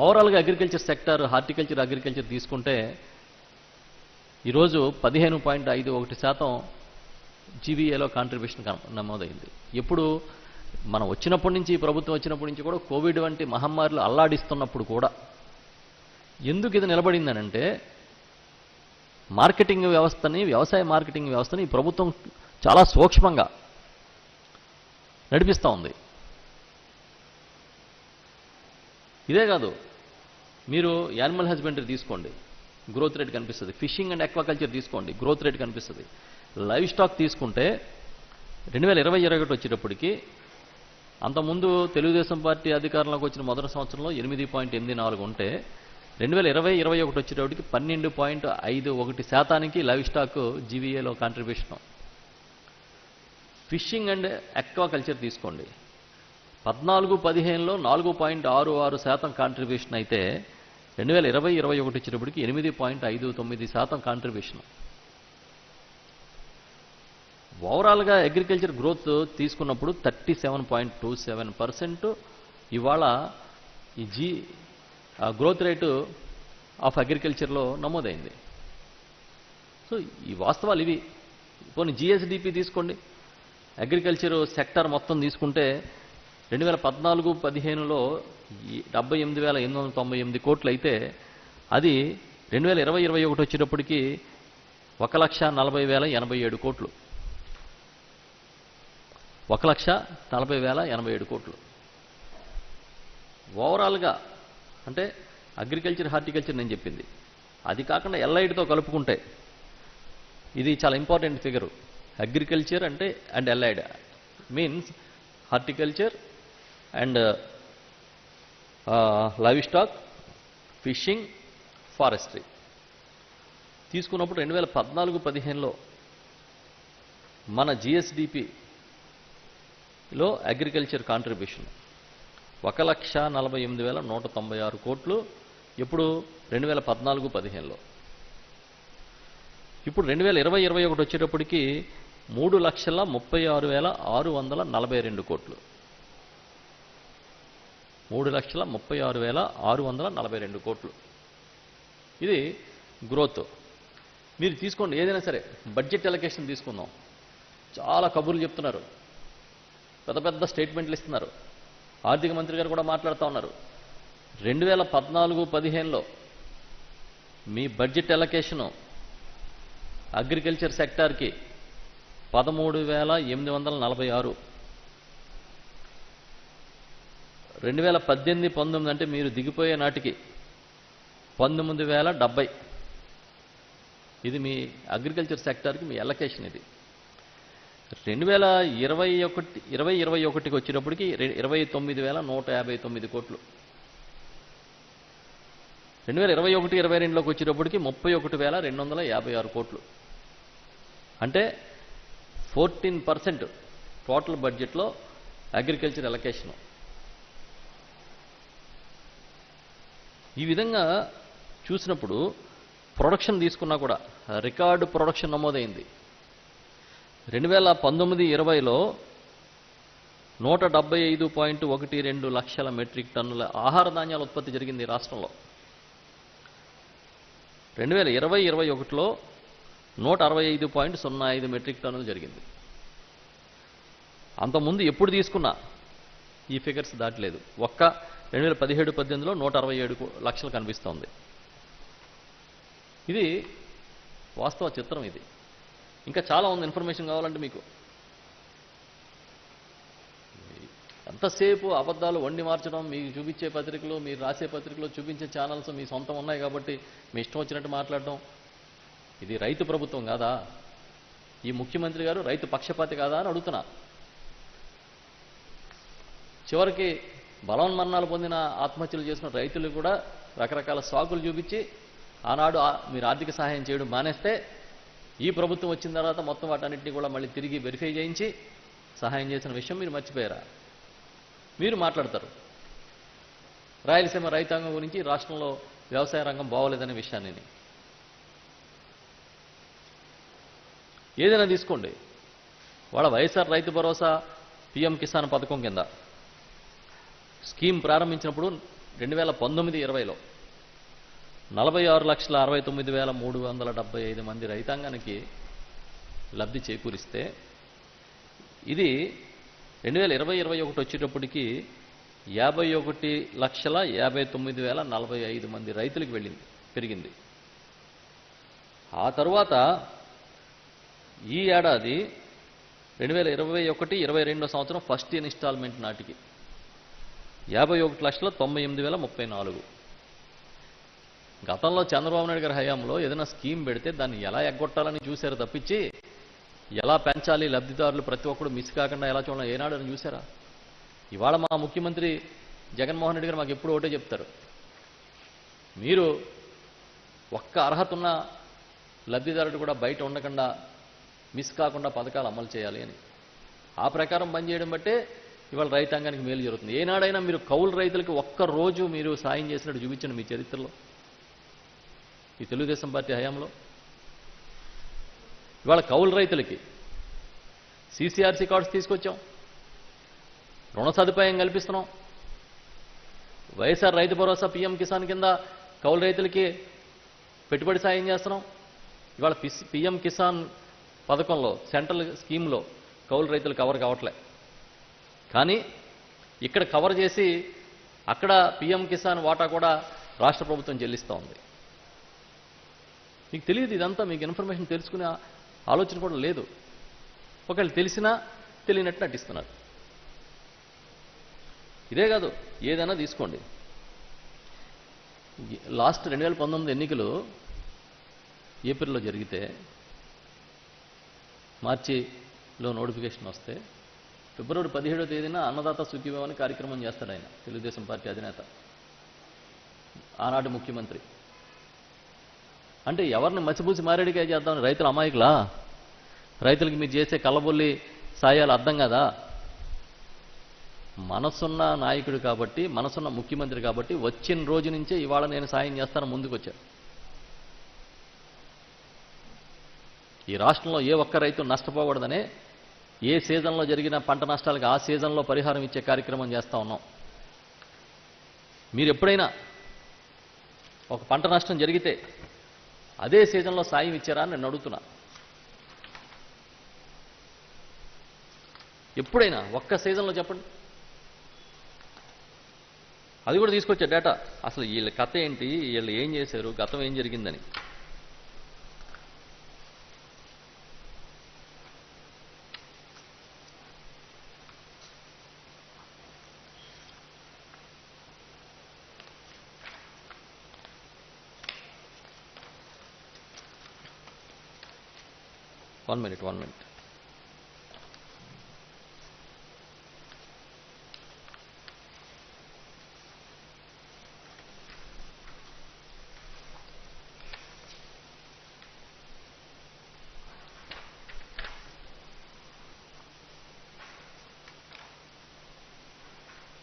ఓవరాల్గా అగ్రికల్చర్ సెక్టర్, హార్టికల్చర్, అగ్రికల్చర్ తీసుకుంటే ఈరోజు 15.51% జీవీఏలో కాంట్రిబ్యూషన్ నమోదైంది. ఎప్పుడు మనం వచ్చినప్పటి నుంచి, ఈ ప్రభుత్వం వచ్చినప్పటి నుంచి కూడా కోవిడ్ వంటి మహమ్మారులు అల్లాడిస్తున్నప్పుడు కూడా ఎందుకు ఇది నిలబడిందనంటే మార్కెటింగ్ వ్యవస్థని, వ్యవసాయ మార్కెటింగ్ వ్యవస్థని ఈ ప్రభుత్వం చాలా సూక్ష్మంగా నడిపిస్తూ ఉంది. ఇదే కాదు, మీరు యానిమల్ హస్బెండరీ తీసుకోండి, గ్రోత్ రేట్ కనిపిస్తుంది. ఫిషింగ్ అండ్ అక్వాకల్చర్ తీసుకోండి, గ్రోత్ రేట్ కనిపిస్తుంది. లైవ్ స్టాక్ తీసుకుంటే 2020-21 వచ్చేటప్పటికి, అంతకుముందు తెలుగుదేశం పార్టీ అధికారంలోకి వచ్చిన మొదటి సంవత్సరంలో 8.84 ఉంటే 2020-21 వచ్చేటప్పటికి 12.51% లైవ్ స్టాక్ జీవీఏలో కాంట్రిబ్యూషన్. ఫిషింగ్ అండ్ అక్వాకల్చర్ తీసుకోండి, 14-15లో 4.66% కాంట్రిబ్యూషన్ అయితే 2020-21 వచ్చేటప్పటికి 8.59% కాంట్రిబ్యూషన్. ఓవరాల్గా అగ్రికల్చర్ గ్రోత్ తీసుకున్నప్పుడు 37.27% ఇవాళ ఈ గ్రోత్ రేటు ఆఫ్ అగ్రికల్చర్లో నమోదైంది. సో ఈ వాస్తవాలు ఇవి. పోనీ జిఎస్డిపి తీసుకోండి, అగ్రికల్చర్ సెక్టర్ మొత్తం తీసుకుంటే 2014-15లో 78,898 కోట్లు అయితే అది 2020-21 వచ్చేటప్పటికి 1,40,087 కోట్లు. 1,40,087 కోట్లు. ఓవరాల్గా అంటే అగ్రికల్చర్, హార్టికల్చర్ నేను చెప్పింది. అది కాకుండా ఎల్ఐడితో కలుపుకుంటే ఇది చాలా ఇంపార్టెంట్ ఫిగరు. అగ్రికల్చర్ అంటే and ఎల్ఐడ్ means horticulture and live stock, fishing, forestry తీసుకున్నప్పుడు 2014-15లో మన జిఎస్డిపిలో అగ్రికల్చర్ కాంట్రిబ్యూషన్ 1,48,196 కోట్లు. ఎప్పుడు 2014-15లో. ఇప్పుడు 2020-21 వచ్చేటప్పటికి 3,36,642 కోట్లు. 3,36,642 కోట్లు. ఇది గ్రోత్. మీరు తీసుకోండి ఏదైనా సరే. బడ్జెట్ అలొకేషన్ తీసుకుందాం. చాలా కబుర్లు చెప్తున్నారు, పెద్ద పెద్ద స్టేట్మెంట్లు ఇస్తున్నారు. ఆర్థిక మంత్రి గారు కూడా మాట్లాడుతూ ఉన్నారు. 2014-15లో మీ బడ్జెట్ అలొకేషను అగ్రికల్చర్ సెక్టార్కి 13,846. 2018-19 అంటే మీరు దిగిపోయే నాటికి 19,070. ఇది మీ అగ్రికల్చర్ సెక్టార్కి మీ అలొకేషన్. ఇది 2021-21కి వచ్చేటప్పటికి 29,159 కోట్లు. 2021-22లోకి వచ్చేటప్పటికి 31,256 కోట్లు. అంటే 14% టోటల్ బడ్జెట్లో అగ్రికల్చర్ అలొకేషను. ఈ విధంగా చూసినప్పుడు ప్రొడక్షన్ తీసుకున్నా కూడా రికార్డు ప్రొడక్షన్ నమోదైంది. 2019-20లో 175.12 లక్షల మెట్రిక్ టన్నుల ఆహార ధాన్యాల ఉత్పత్తి జరిగింది రాష్ట్రంలో. 2020-21లో 165.05 మెట్రిక్ టన్నులు జరిగింది. అంతకుముందు ఎప్పుడు తీసుకున్నా ఈ ఫిగర్స్ దాటలేదు. ఒక్క 2017-18లో 167 లక్షలు కనిపిస్తోంది. ఇది వాస్తవ చిత్రం. ఇది ఇంకా చాలా ఉంది. ఇన్ఫర్మేషన్ కావాలంటే మీకు ఎంతసేపు అబద్ధాలు వండి మార్చడం, మీకు చూపించే పత్రికలు, మీరు రాసే పత్రికలు, చూపించే ఛానల్స్ మీ సొంతం ఉన్నాయి కాబట్టి మీ ఇష్టం వచ్చినట్టు మాట్లాడడం. ఇది రైతు ప్రభుత్వం కాదా? ఈ ముఖ్యమంత్రి గారు రైతు పక్షపాతి కాదా అని అడుగుతున్నా. చివరికి బలవన్మరణాలు పొందిన ఆత్మహత్యలు చేసిన రైతులు కూడా రకరకాల సాకులు చూపించి ఆనాడు మీరు ఆర్థిక సహాయం చేయడం మానేస్తే ఈ ప్రభుత్వం వచ్చిన తర్వాత మొత్తం వాటన్నింటినీ కూడా మళ్ళీ తిరిగి వెరిఫై చేయించి సహాయం చేసిన విషయం మీరు మర్చిపోయారా? మీరు మాట్లాడతారు రాయలసీమ రైతాంగం గురించి, రాష్ట్రంలో వ్యవసాయ రంగం బాగోలేదనే విషయాన్ని. ఏదైనా తీసుకోండి. వాళ్ళ వైఎస్ఆర్ రైతు భరోసా పీఎం కిసాన్ పథకం కింద స్కీమ్ ప్రారంభించినప్పుడు 2019-20లో 46,69,375 మంది రైతాంగానికి లబ్ధి చేకూరిస్తే ఇది 2020-21 వచ్చేటప్పటికి 51,59,045 మంది రైతులకు పెరిగింది. ఆ తరువాత ఈ ఏడాది 2021-22 సంవత్సరం ఫస్ట్ ఇన్స్టాల్మెంట్ నాటికి 51,98,034. గతంలో చంద్రబాబు నాయుడు గారి హయాంలో ఏదైనా స్కీమ్ పెడితే దాన్ని ఎలా ఎగ్గొట్టాలని చూశారు తప్పించి ఎలా పెంచాలి, లబ్ధిదారులు ప్రతి ఒక్కరు మిస్ కాకుండా ఎలా చూడాలి ఏనాడు అని చూసారా? ఇవాళ మా ముఖ్యమంత్రి జగన్మోహన్ రెడ్డి గారు మాకు ఎప్పుడు ఒకటే చెప్తారు, మీరు ఒక్క అర్హత ఉన్న లబ్ధిదారుడు కూడా బయట ఉండకుండా మిస్ కాకుండా పథకాలు అమలు చేయాలి అని. ఆ ప్రకారం పనిచేయడం బట్టే ఇవాళ రైతాంగానికి మేలు జరుగుతుంది. ఏనాడైనా మీరు కౌలు రైతులకి ఒక్క రోజు మీరు సాయం చేసినట్టు చూపించండి మీ చరిత్రలో, ఈ తెలుగుదేశం పార్టీ హయాంలో. ఇవాళ కౌలు రైతులకి CCRC కార్డ్స్ తీసుకొచ్చాం, రుణ సదుపాయం కల్పిస్తున్నాం, వైఎస్ఆర్ రైతు భరోసా పీఎం కిసాన్ కింద కౌలు రైతులకి పెట్టుబడి సాయం చేస్తున్నాం. ఇవాళ పీఎం కిసాన్ పథకంలో సెంట్రల్ స్కీమ్లో కౌలు రైతులు కవర్ కావట్లే, కానీ ఇక్కడ కవర్ చేసి అక్కడ పీఎం కిసాన్ వాటా కూడా రాష్ట్ర ప్రభుత్వం చెల్లిస్తూ ఉంది. మీకు తెలియదు ఇదంతా, మీకు ఇన్ఫర్మేషన్ తెలుసుకునే ఆలోచన కూడా లేదు. ఒకవేళ తెలిసినా తెలియనట్టు నటిస్తున్నారు. ఇదే కాదు, ఏదైనా తీసుకోండి. లాస్ట్ 2019 ఎన్నికలు ఏప్రిల్లో జరిగితే మార్చిలో నోటిఫికేషన్ వస్తే ఫిబ్రవరి 17వ తేదీన అన్నదాత సుఖీభవ అని కార్యక్రమం చేస్తాడు ఆయన, తెలుగుదేశం పార్టీ అధినేత, ఆనాటి ముఖ్యమంత్రి. అంటే ఎవరిని మసిపూసి మారేడికాయ చేద్దామని రైతులు అమాయకులా? రైతులకి మీరు చేసే కళ్ళబొల్లి సాయాలు అర్థం కదా? మనసున్న నాయకుడు కాబట్టి, మనసున్న ముఖ్యమంత్రి కాబట్టి వచ్చిన రోజు నుంచే ఇవాళ నేను సాయం చేస్తాను ముందుకు వచ్చారు. ఈ రాష్ట్రంలో ఏ ఒక్క రైతు నష్టపోకూడదనే ఏ సీజన్లో జరిగిన పంట నష్టాలకు ఆ సీజన్లో పరిహారం ఇచ్చే కార్యక్రమం చేస్తూ ఉన్నాం. మీరు ఎప్పుడైనా ఒక పంట నష్టం జరిగితే అదే సీజన్లో సాయం ఇచ్చారా అని నేను అడుగుతున్నా. ఎప్పుడైనా ఒక్క సీజన్లో చెప్పండి. అది కూడా తీసుకొచ్చే డేటా. అసలు వీళ్ళ కథ ఏంటి, వీళ్ళు ఏం చేశారు, గతం ఏం జరిగిందని. వన్ మినిట్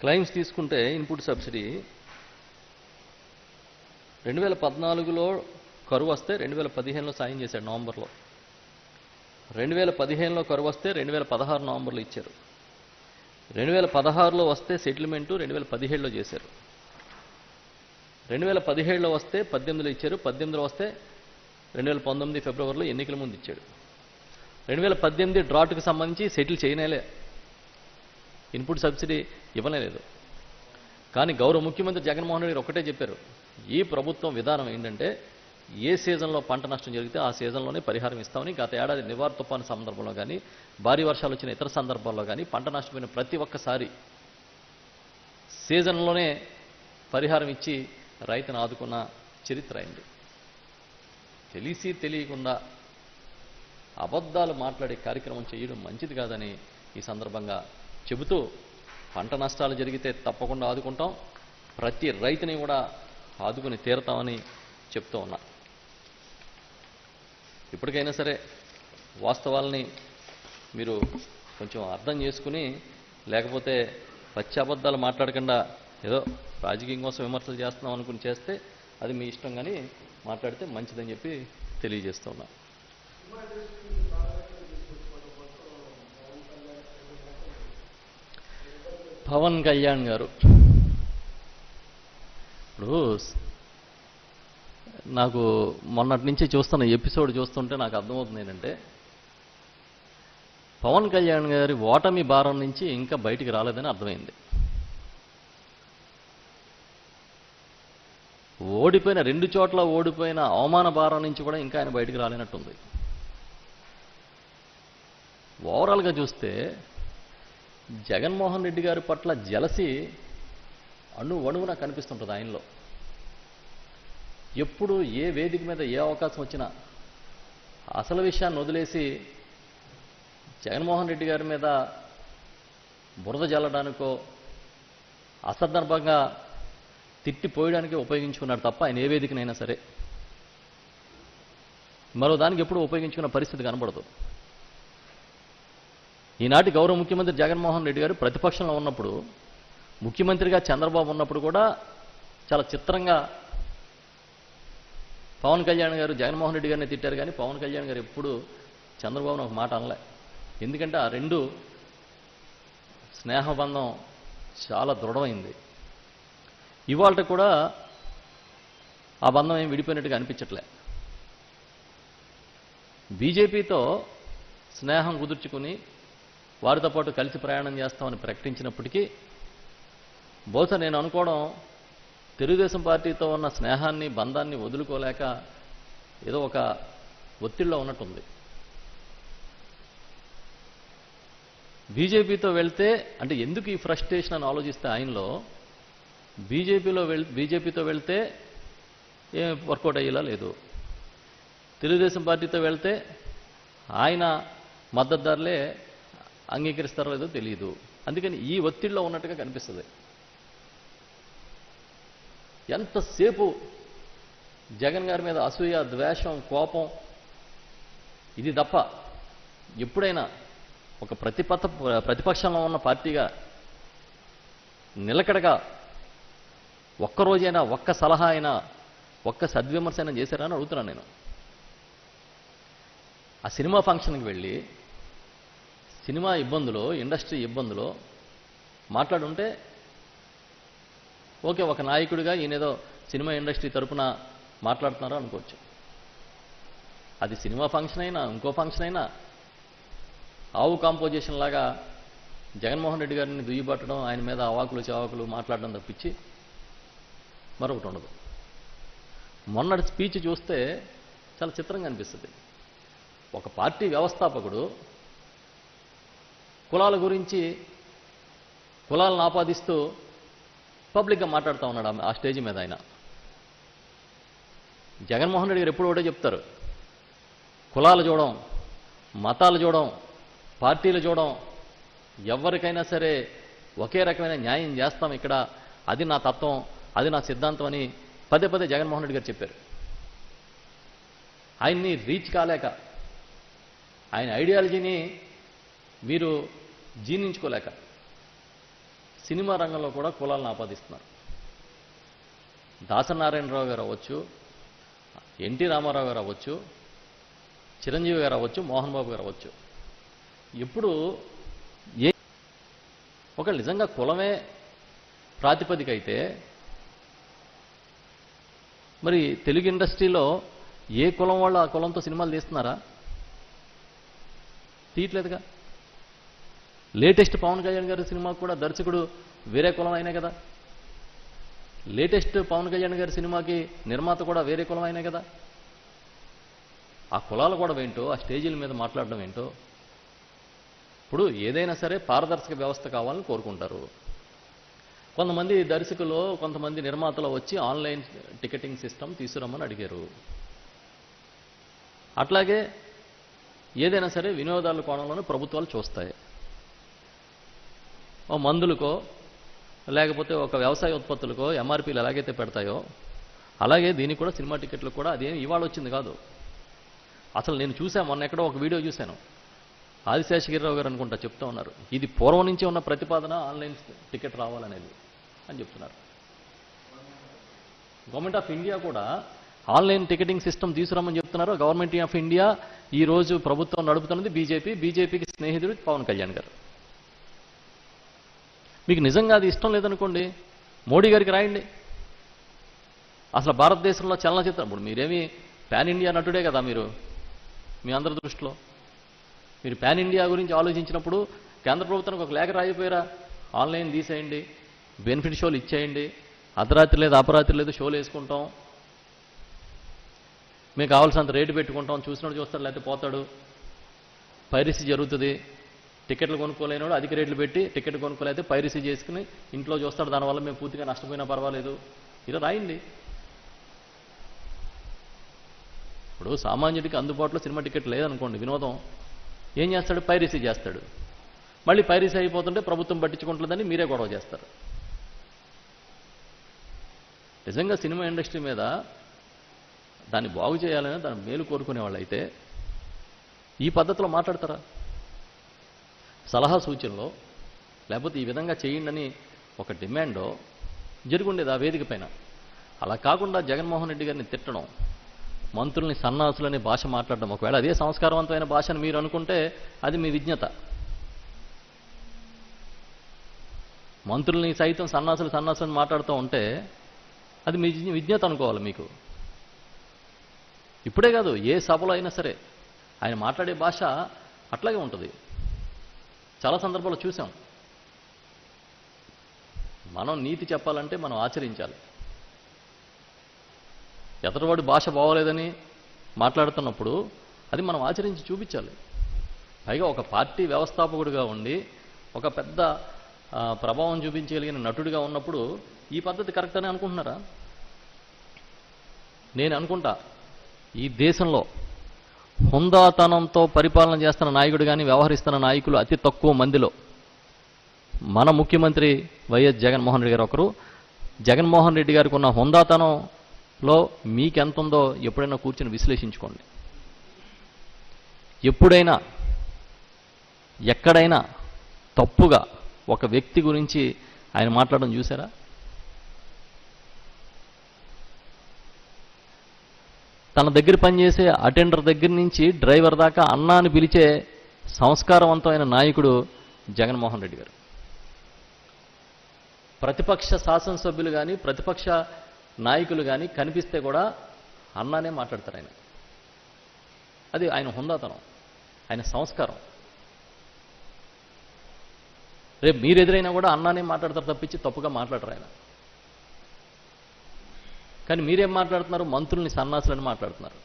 క్లైమ్స్ తీసుకుంటే ఇన్పుట్ సబ్సిడీ 2014లో కరువు వస్తే 2015లో సాయం చేశాడు నవంబర్లో. 2015లో కరువు వస్తే 2016 నవంబర్లో ఇచ్చారు. 2016లో వస్తే సెటిల్మెంటు 2017లో చేశారు. 2017లో వస్తే 18లో ఇచ్చారు. 18లో వస్తే 2019 ఫిబ్రవరిలో ఎన్నికల ముందు ఇచ్చాడు. 2018 డ్రాట్కి సంబంధించి సెటిల్ చేయనేలే, ఇన్పుట్ సబ్సిడీ ఇవ్వలేదు. కానీ గౌరవ ముఖ్యమంత్రి జగన్మోహన్ రెడ్డి ఒకటే చెప్పారు, ఈ ప్రభుత్వం విధానం ఏంటంటే ఏ సీజన్లో పంట నష్టం జరిగితే ఆ సీజన్లోనే పరిహారం ఇస్తామని. గత ఏడాది నివార్ తుఫాను సందర్భంలో కానీ, భారీ వర్షాలు వచ్చిన ఇతర సందర్భాల్లో కానీ పంట నష్టపోయిన ప్రతి ఒక్కసారి సీజన్లోనే పరిహారం ఇచ్చి రైతును ఆదుకున్న చరిత్ర అయింది. తెలిసి తెలియకుండా అబద్ధాలు మాట్లాడే కార్యక్రమం చేయడం మంచిది కాదని ఈ సందర్భంగా చెబుతూ, పంట నష్టాలు జరిగితే తప్పకుండా ఆదుకుంటాం, ప్రతి రైతుని కూడా ఆదుకుని తీరతామని చెప్తూ ఉన్నా. ఇప్పటికైనా సరే వాస్తవాల్ని మీరు కొంచెం అర్థం చేసుకుని, లేకపోతే పచ్చి అబద్ధాలు మాట్లాడకుండా ఏదో రాజకీయం కోసం విమర్శలు చేస్తున్నాం అనుకుని చేస్తే అది మీ ఇష్టం, కానీ మాట్లాడితే మంచిదని చెప్పి తెలియజేస్తూ ఉన్నా. పవన్ కళ్యాణ్ గారు ఇప్పుడు నాకు మొన్నటి నుంచి చూస్తున్న ఎపిసోడ్ చూస్తుంటే నాకు అర్థమవుతుంది ఏంటంటే, పవన్ కళ్యాణ్ గారి ఓటమి భారం నుంచి ఇంకా బయటికి రాలేదని అర్థమైంది. ఓడిపోయిన 2 చోట్ల ఓడిపోయిన అవమాన భారం నుంచి కూడా ఇంకా ఆయన బయటికి రాలేనట్టుంది. ఓవరాల్గా చూస్తే జగన్మోహన్ రెడ్డి గారి పట్ల జలసి అణువణువున కనిపిస్తుంటుంది ఆయనలో. ఎప్పుడు ఏ వేదిక మీద ఏ అవకాశం వచ్చినా అసలు విషయాన్ని వదిలేసి జగన్మోహన్ రెడ్డి గారి మీద బురద జల్లడానికో అసందర్భంగా తిట్టిపోయడానికే ఉపయోగించుకున్నాడు తప్ప ఆయన ఏ వేదికనైనా సరే మరో దానికి ఎప్పుడూ ఉపయోగించుకున్న పరిస్థితి కనబడదు. ఈనాటి గౌరవ ముఖ్యమంత్రి జగన్మోహన్ రెడ్డి గారు ప్రతిపక్షంలో ఉన్నప్పుడు, ముఖ్యమంత్రిగా చంద్రబాబు ఉన్నప్పుడు కూడా చాలా చిత్రంగా పవన్ కళ్యాణ్ గారు జగన్మోహన్ రెడ్డి గారిని తిట్టారు, కానీ పవన్ కళ్యాణ్ గారు ఎప్పుడు చంద్రబాబుని ఒక మాట అనలే. ఎందుకంటే ఆ రెండు స్నేహబంధం చాలా దృఢమైంది. ఇవాళ కూడా ఆ బంధం ఏం విడిపోయినట్టుగా అనిపించట్లే. బీజేపీతో స్నేహం కుదుర్చుకుని వారితో పాటు కలిసి ప్రయాణం చేస్తామని ప్రకటించినప్పటికీ బహుశా నేను అనుకోవడం, తెలుగుదేశం పార్టీతో ఉన్న స్నేహాన్ని బంధాన్ని వదులుకోలేక ఏదో ఒక ఒత్తిడిలో ఉన్నట్టుంది. బీజేపీతో వెళ్తే అంటే ఎందుకు ఈ ఫ్రస్ట్రేషన్ అని ఆలోచిస్తే ఆయనలో, బీజేపీతో వెళ్తే ఏం వర్కౌట్ అయ్యేలా లేదు, తెలుగుదేశం పార్టీతో వెళ్తే ఆయన మద్దతుదారులే అంగీకరిస్తారో లేదో తెలియదు. అందుకని ఈ ఒత్తిడిలో ఉన్నట్టుగా కనిపిస్తుంది. ఎంతసేపు జగన్ గారి మీద అసూయ, ద్వేషం, కోపం ఇది తప్ప ఎప్పుడైనా ఒక ప్రతిపక్షంలో ఉన్న పార్టీగా నిలకడగా ఒక్కరోజైనా ఒక్క సలహా అయినా ఒక్క సద్విమర్శ అయినా చేశారని అడుగుతున్నాను నేను. ఆ సినిమా ఫంక్షన్కి వెళ్ళి సినిమా ఇబ్బందులో, ఇండస్ట్రీ ఇబ్బందులో మాట్లాడుంటే ఓకే, ఒక నాయకుడిగా ఈయనేదో సినిమా ఇండస్ట్రీ తరపున మాట్లాడుతున్నారో అనుకోవచ్చు. అది సినిమా ఫంక్షన్ అయినా ఇంకో ఫంక్షన్ అయినా ఆవు కాంపోజిషన్ లాగా జగన్మోహన్ రెడ్డి గారిని దుయ్యబట్టడం, ఆయన మీద అవాకులు చవాకులు మాట్లాడడం తప్పించి మరొకటి ఉండదు. మొన్నటి స్పీచ్ చూస్తే చాలా చిత్రంగా అనిపిస్తుంది. ఒక పార్టీ వ్యవస్థాపకుడు కులాల గురించి, కులాలను ఆపాదిస్తూ పబ్లిక్గా మాట్లాడుతూ ఉన్నాడు ఆ స్టేజ్ మీద. ఆయన జగన్మోహన్ రెడ్డి గారు ఎప్పుడు ఒకటే చెప్తారు, కులాలు చూడం, మతాలు చూడం, పార్టీలు చూడం, ఎవరికైనా సరే ఒకే రకమైన న్యాయం చేస్తాం ఇక్కడ, అది నా తత్వం, అది నా సిద్ధాంతం అని పదే పదే జగన్మోహన్ రెడ్డి గారు చెప్పారు. ఆయన్ని రీచ్ కాలేక, ఆయన ఐడియాలజీని వీరు జీర్ణించుకోలేక సినిమా రంగంలో కూడా కులాలను ఆపాదిస్తున్నారు. దాసనారాయణరావు గారు అవ్వచ్చు, ఎన్టీ రామారావు గారు అవ్వచ్చు, చిరంజీవి గారు అవ్వచ్చు, మోహన్ బాబు గారు అవ్వచ్చు, ఎప్పుడు ఒకళ్ళు నిజంగా కులమే ప్రాతిపదిక అయితే మరి తెలుగు ఇండస్ట్రీలో ఏ కులం వాళ్ళు ఆ కులంతో సినిమాలు తీస్తున్నారా? తీయట్లేదుగా. లేటెస్ట్ పవన్ కళ్యాణ్ గారి సినిమాకు కూడా దర్శకుడు వేరే కులం అయినా కదా. లేటెస్ట్ పవన్ కళ్యాణ్ గారి సినిమాకి నిర్మాత కూడా వేరే కులం అయినా కదా. ఆ కులాలు కూడా ఏంటో, ఆ స్టేజీల మీద మాట్లాడడం ఏంటో. ఇప్పుడు ఏదైనా సరే పారదర్శక వ్యవస్థ కావాలని కోరుకుంటారు. కొంతమంది దర్శకులు, కొంతమంది నిర్మాతలు వచ్చి ఆన్లైన్ టికెటింగ్ సిస్టమ్ తీసుకురమ్మని అడిగారు. అట్లాగే ఏదైనా సరే వినోదాల కోణంలోనే ప్రభుత్వాలు చూస్తాయి. ఓ మందులకో లేకపోతే ఒక వ్యవసాయ ఉత్పత్తులకో ఎంఆర్పీలు ఎలాగైతే పెడతాయో అలాగే దీనికి కూడా సినిమా టికెట్లు కూడా అదేం ఇవాళ వచ్చింది కాదు. అసలు నేను చూశాను, మొన్న ఎక్కడో ఒక వీడియో చూశాను, ఆదిశేషగిరిరావు గారు అనుకుంటా చెప్తా ఉన్నారు, ఇది పూర్వం నుంచి ఉన్న ప్రతిపాదన ఆన్లైన్ టికెట్ రావాలనేది అని చెప్తున్నారు. గవర్నమెంట్ ఆఫ్ ఇండియా కూడా ఆన్లైన్ టికెటింగ్ సిస్టమ్ తీసుకురామని చెప్తున్నారు. గవర్నమెంట్ ఆఫ్ ఇండియా ఈరోజు ప్రభుత్వం నడుపుతున్నది బీజేపీ. బీజేపీకి స్నేహితుడు పవన్ కళ్యాణ్ గారు. మీకు నిజంగా అది ఇష్టం లేదనుకోండి, మోడీ గారికి రాయండి. అసలు భారతదేశంలో చలనచిత్రం, ఇప్పుడు మీరేమి పాన్ ఇండియా నటుడే కదా మీరు, మీ అందరి దృష్టిలో మీరు పాన్ ఇండియా గురించి ఆలోచించినప్పుడు కేంద్ర ప్రభుత్వానికి ఒక లేఖ రాయిపోయారా, ఆన్లైన్ తీసేయండి, బెనిఫిట్ షోలు ఇచ్చేయండి, అర్ధరాత్రి లేదు అపరాత్రి లేదు షోలు వేసుకుంటాం, మీకు కావాల్సినంత రేటు పెట్టుకుంటాం, చూసినోడు చూస్తాడు లేకపోతే పోతాడు, పైరసీ జరుగుతుంది, టికెట్లు కొనుక్కోలేనివాడు అధిక రేట్లు పెట్టి టికెట్ కొనుక్కోలేకపోతే పైరసీ చేసుకుని ఇంట్లో చూస్తాడు, దానివల్ల మేము పూర్తిగా నష్టపోయినా పర్వాలేదు, ఇలా రాయండి. ఇప్పుడు సామాన్యుడికి అందుబాటులో సినిమా టికెట్ లేదనుకోండి, వినోదం ఏం చేస్తాడు, పైరసీ చేస్తాడు. మళ్ళీ పైరసీ అయిపోతుంటే ప్రభుత్వం పట్టించుకుంటుందని మీరే గొడవ చేస్తారు. నిజంగా సినిమా ఇండస్ట్రీ మీద దాన్ని బాగు చేయాలని, దాన్ని మేలు కోరుకునే వాళ్ళు అయితే ఈ పద్ధతిలో మాట్లాడతారా? సలహా సూచనలో లేకపోతే ఈ విధంగా చేయండి అని ఒక డిమాండో జరుగుండేది ఆ వేదిక పైన. అలా కాకుండా జగన్మోహన్ రెడ్డి గారిని తిట్టడం, మంత్రుల్ని సన్నాసులనే భాష మాట్లాడడం, ఒకవేళ అదే సంస్కారవంతమైన భాషను మీరు అనుకుంటే అది మీ విజ్ఞత. మంత్రుల్ని సైతం సన్నాసులని మాట్లాడుతూ ఉంటే అది మీ విజ్ఞత అనుకోవాలి మీకు. ఇప్పుడే కాదు, ఏ సభలో అయినా సరే ఆయన మాట్లాడే భాష అట్లాగే ఉంటుంది. చాలా సందర్భాల్లో చూసాం. మనం నీతి చెప్పాలంటే మనం ఆచరించాలి. ఎతటివాడి భాష బాగోలేదని మాట్లాడుతున్నప్పుడు అది మనం ఆచరించి చూపించాలి. పైగా ఒక పార్టీ వ్యవస్థాపకుడిగా ఉండి ఒక పెద్ద ప్రభావం చూపించగలిగిన నటుడిగా ఉన్నప్పుడు ఈ పద్ధతి కరెక్ట్ అని అనుకుంటున్నారా? నేను అనుకుంటా ఈ దేశంలో హుందాతనంతో పరిపాలన చేస్తున్న నాయకుడు కానీ వ్యవహరిస్తున్న నాయకులు అతి తక్కువ మందిలో మన ముఖ్యమంత్రి వైఎస్ జగన్మోహన్ రెడ్డి గారు ఒకరు. జగన్మోహన్ రెడ్డి గారికి ఉన్న హుందాతనంలో మీకెంత ఉందో ఎప్పుడైనా కూర్చొని విశ్లేషించుకోండి. ఎప్పుడైనా ఎక్కడైనా తప్పుగా ఒక వ్యక్తి గురించి ఆయన మాట్లాడడం చూసారా? తన దగ్గర పనిచేసే అటెండర్ దగ్గర నుంచి డ్రైవర్ దాకా అన్నా అని పిలిచే సంస్కారవంతమైన నాయకుడు జగన్మోహన్ రెడ్డి గారు. ప్రతిపక్ష శాసనసభ్యులు కానీ ప్రతిపక్ష నాయకులు కానీ కనిపిస్తే కూడా అన్నానే మాట్లాడతారు ఆయన. అది ఆయన హుందాతనం, ఆయన సంస్కారం. రేపు మీరు ఎదురైనా కూడా అన్నానే మాట్లాడతారు తప్పించి తప్పుగా మాట్లాడరు ఆయన. కానీ మీరేం మాట్లాడుతున్నారు? మంత్రుల్ని సన్నాసులని మాట్లాడుతున్నారు.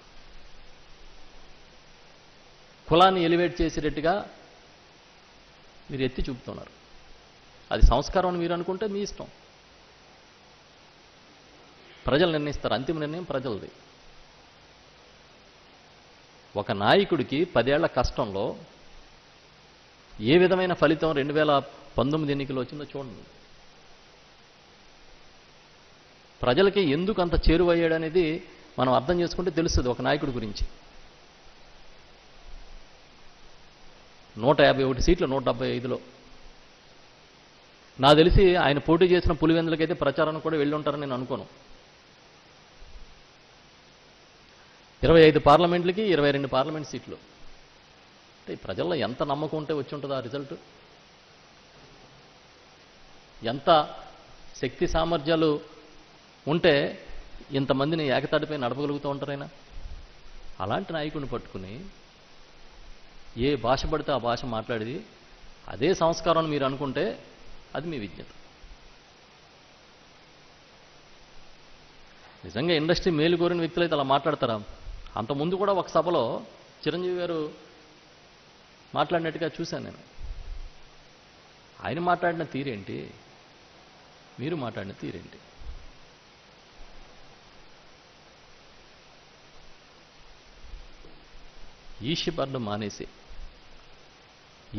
కులాన్ని ఎలివేట్ చేసేటట్టుగా మీరు ఎత్తి చూపుతున్నారు. అది సంస్కారం అని మీరు అనుకుంటే మీ ఇష్టం. ప్రజలు నిర్ణయిస్తారు, అంతిమ నిర్ణయం ప్రజలది. ఒక నాయకుడికి 10 ఏళ్ల కష్టంలో ఏ విధమైన ఫలితం 2019 ఎన్నికల్లో వచ్చిందో చూడండి. ప్రజలకి ఎందుకు అంత చేరువయ్యాడనేది మనం అర్థం చేసుకుంటే తెలుస్తుంది ఒక నాయకుడి గురించి. 151 సీట్లు 175లో. నాకు తెలిసి ఆయన పోటీ చేసిన పులివెందులకైతే ప్రచారానికి కూడా వెళ్ళి ఉంటారని నేను అనుకోను. 25 పార్లమెంట్లకి 22 పార్లమెంట్ సీట్లు. అంటే ప్రజల్లో ఎంత నమ్మకం ఉంటే వచ్చి ఉంటుంది ఆ రిజల్ట్? ఎంత శక్తి సామర్థ్యాలు ఉంటే ఇంతమందిని ఏకతాటిపై నడపగలుగుతూ ఉంటారైనా? అలాంటి నాయకుడిని పట్టుకుని ఏ భాష పడితే ఆ భాష మాట్లాడేది అదే సంస్కారం అని మీరు అనుకుంటే అది మీ విజ్ఞత. నిజంగా ఇండస్ట్రీ మేలు కోరిన వ్యక్తులు అయితే అలా మాట్లాడతారా? అంతకుముందు కూడా ఒక సభలో చిరంజీవి గారు మాట్లాడినట్టుగా చూశాను నేను. ఆయన మాట్లాడిన తీరేంటి, మీరు మాట్లాడిన తీరేంటి? ఈర్ష్యపడడం మానేసి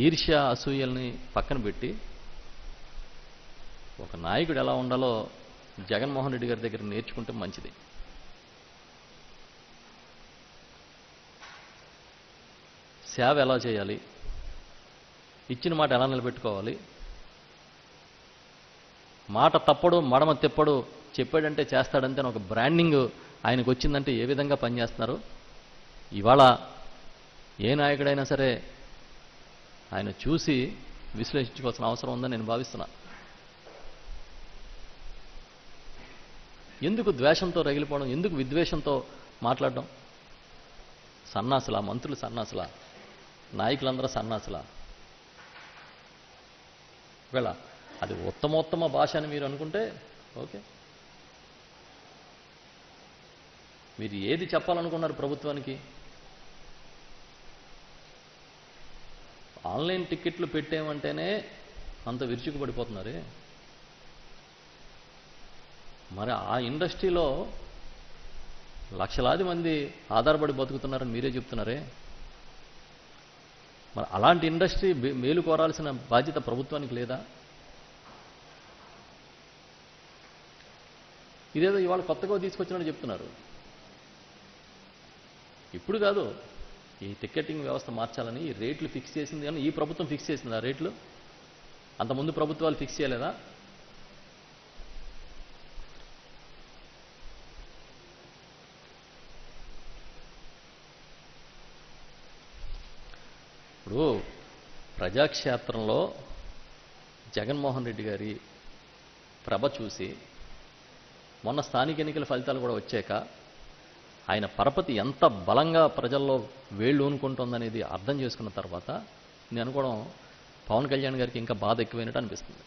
ఈర్ష్య అసూయల్ని పక్కన పెట్టి ఒక నాయకుడు ఎలా ఉండాలో జగన్మోహన్ రెడ్డి గారి దగ్గర నేర్చుకుంటే మంచిది. సేవ ఎలా చేయాలి, ఇచ్చిన మాట ఎలా నిలబెట్టుకోవాలి, మాట తప్పడు మడమ తిప్పడు, చెప్పాడంటే చేస్తాడంటే ఒక బ్రాండింగ్ ఆయనకు వచ్చిందంటే ఏ విధంగా పనిచేస్తున్నారు. ఇవాళ ఏ నాయకుడైనా సరే ఆయన చూసి విశ్లేషించుకోవాల్సిన అవసరం ఉందని నేను భావిస్తున్నా. ఎందుకు ద్వేషంతో రగిలిపోవడం, ఎందుకు విద్వేషంతో మాట్లాడడం? సన్నాసులా మంత్రులు, సన్నాసులా నాయకులందరూ, సన్నాసులా? ఒకవేళ అది ఉత్తమోత్తమ భాష అని మీరు అనుకుంటే ఓకే. మీరు ఏది చెప్పాలనుకున్నారు ప్రభుత్వానికి? ఆన్లైన్ టికెట్లు పెట్టేమంటేనే అంత విరుచుకుపడిపోతున్నారే. మరి ఆ ఇండస్ట్రీలో లక్షలాది మంది ఆధారపడి బతుకుతున్నారని మీరే చెప్తున్నారే. మరి అలాంటి ఇండస్ట్రీ మేలు కోరాల్సిన బాధ్యత ప్రభుత్వానికి లేదా? ఇదేదో ఇవాళ కొత్తగా తీసుకొచ్చినట్టు చెప్తున్నారు. ఇప్పుడు కాదు, ఈ టికెటింగ్ వ్యవస్థ మార్చాలని ఈ రేట్లు ఫిక్స్ చేసింది కానీ ఈ ప్రభుత్వం ఫిక్స్ చేసింది ఆ రేట్లు. అంతకుముందు ప్రభుత్వాలు ఫిక్స్ చేయలేదా? ఇప్పుడు ప్రజాక్షేత్రంలో జగన్మోహన్ రెడ్డి గారి ప్రభ చూసి మొన్న స్థానిక ఎన్నికల ఫలితాలు కూడా వచ్చాక ఆయన పరపతి ఎంత బలంగా ప్రజల్లో వేళ్ళు ఊనుకుంటుందనేది అర్థం చేసుకున్న తర్వాత నేను అనుకోవడం పవన్ కళ్యాణ్ గారికి ఇంకా బాధ ఎక్కువైనట్టు అనిపిస్తుంది.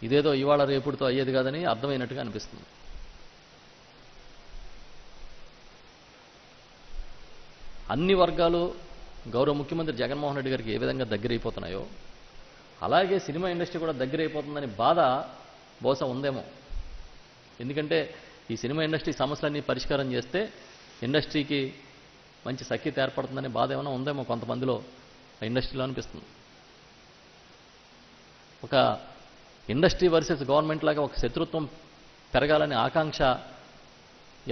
ఇదేదో ఇవాళ రేపుడుతో అయ్యేది కాదని అర్థమైనట్టుగా అనిపిస్తుంది. అన్ని వర్గాలు గౌరవ ముఖ్యమంత్రి జగన్మోహన్ రెడ్డి గారికి ఏ విధంగా దగ్గరైపోతున్నాయో అలాగే సినిమా ఇండస్ట్రీ కూడా దగ్గరైపోతుందని బాధ బహుశా ఉందేమో. ఎందుకంటే ఈ సినిమా ఇండస్ట్రీ సమస్యలన్నీ పరిష్కారం చేస్తే ఇండస్ట్రీకి మంచి సఖ్యత ఏర్పడుతుందనే బాధ ఏమైనా ఉందేమో కొంతమందిలో ఇండస్ట్రీలో అనిపిస్తుంది. ఒక ఇండస్ట్రీ వర్సెస్ గవర్నమెంట్ లాగా ఒక శత్రుత్వం పెరగాలనే ఆకాంక్ష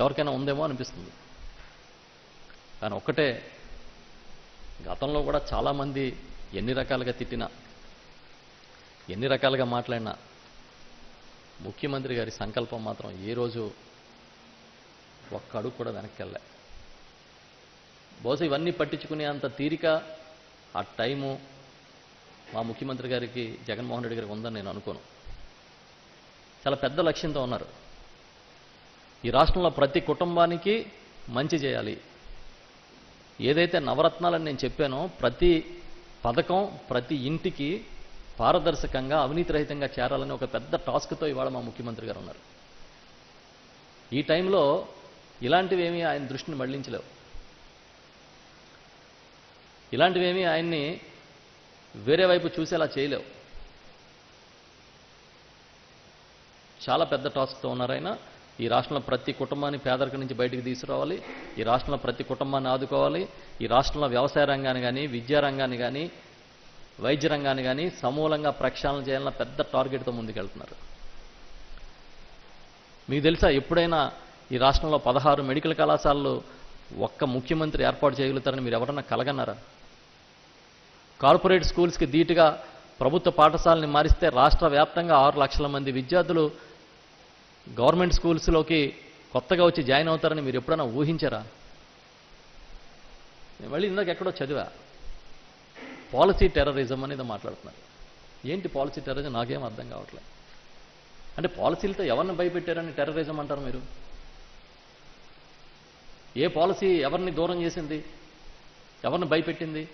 ఎవరికైనా ఉందేమో అనిపిస్తుంది. కానీ ఒక్కటే, గతంలో కూడా చాలామంది ఎన్ని రకాలుగా తిట్టినా ఎన్ని రకాలుగా మాట్లాడినా ముఖ్యమంత్రి గారి సంకల్పం మాత్రం ఏ రోజు ఒక్క అడుగు కూడా వెనక్కి వెళ్ళే. బహుశా ఇవన్నీ పట్టించుకునే అంత తీరిక ఆ టైము మా ముఖ్యమంత్రి గారికి, జగన్మోహన్ రెడ్డి గారికి ఉందని నేను అనుకోను. చాలా పెద్ద లక్ష్యంతో ఉన్నారు. ఈ రాష్ట్రంలో ప్రతి కుటుంబానికి మంచి చేయాలి. ఏదైతే నవరత్నాలని నేను చెప్పానో ప్రతి పథకం ప్రతి ఇంటికి పారదర్శకంగా అవినీతి రహితంగా చేరాలని ఒక పెద్ద టాస్క్తో ఇవాళ మా ముఖ్యమంత్రి గారు ఉన్నారు. ఈ టైంలో ఇలాంటివేమీ ఆయన దృష్టిని మళ్లించలేవు. ఇలాంటివేమీ ఆయన్ని వేరే వైపు చూసేలా చేయలేవు. చాలా పెద్ద టాస్క్తో ఉన్నారు ఆయన. ఈ రాష్ట్రంలో ప్రతి కుటుంబాన్ని పేదరికం నుంచి బయటికి తీసుకురావాలి. ఈ రాష్ట్రంలో ప్రతి కుటుంబాన్ని ఆదుకోవాలి. ఈ రాష్ట్రంలో వ్యవసాయ రంగాన్ని కానీ, విద్యా రంగాన్ని కానీ, వైద్య రంగాన్ని కానీ సమూలంగా ప్రక్షాళన చేయాలన్న పెద్ద టార్గెట్తో ముందుకెళ్తున్నారు. మీకు తెలుసా, ఎప్పుడైనా ఈ రాష్ట్రంలో 16 మెడికల్ కళాశాలలు ఒక్క ముఖ్యమంత్రి ఏర్పాటు చేయగలుగుతారని మీరు ఎవరన్నా కలగన్నారా? కార్పొరేట్ స్కూల్స్కి ధీటుగా ప్రభుత్వ పాఠశాలని మారిస్తే రాష్ట్ర వ్యాప్తంగా 6 లక్షల మంది విద్యార్థులు గవర్నమెంట్ స్కూల్స్లోకి కొత్తగా వచ్చి జాయిన్ అవుతారని మీరు ఎప్పుడైనా ఊహించారా? నేను మళ్ళీ ఇందాక ఎక్కడో చదివా, పాలసీ టెర్రరిజం అనేది మాట్లాడుతున్నారు. ఏంటి పాలసీ టెర్రరిజం? నాకేం అర్థం కావట్లేదు. అంటే పాలసీలతో ఎవరిని భయపెట్టారని టెర్రరిజం అంటారు మీరు? ఏ పాలసీ ఎవరిని దూరం చేసింది? ఎవరిని భయపెట్టింది?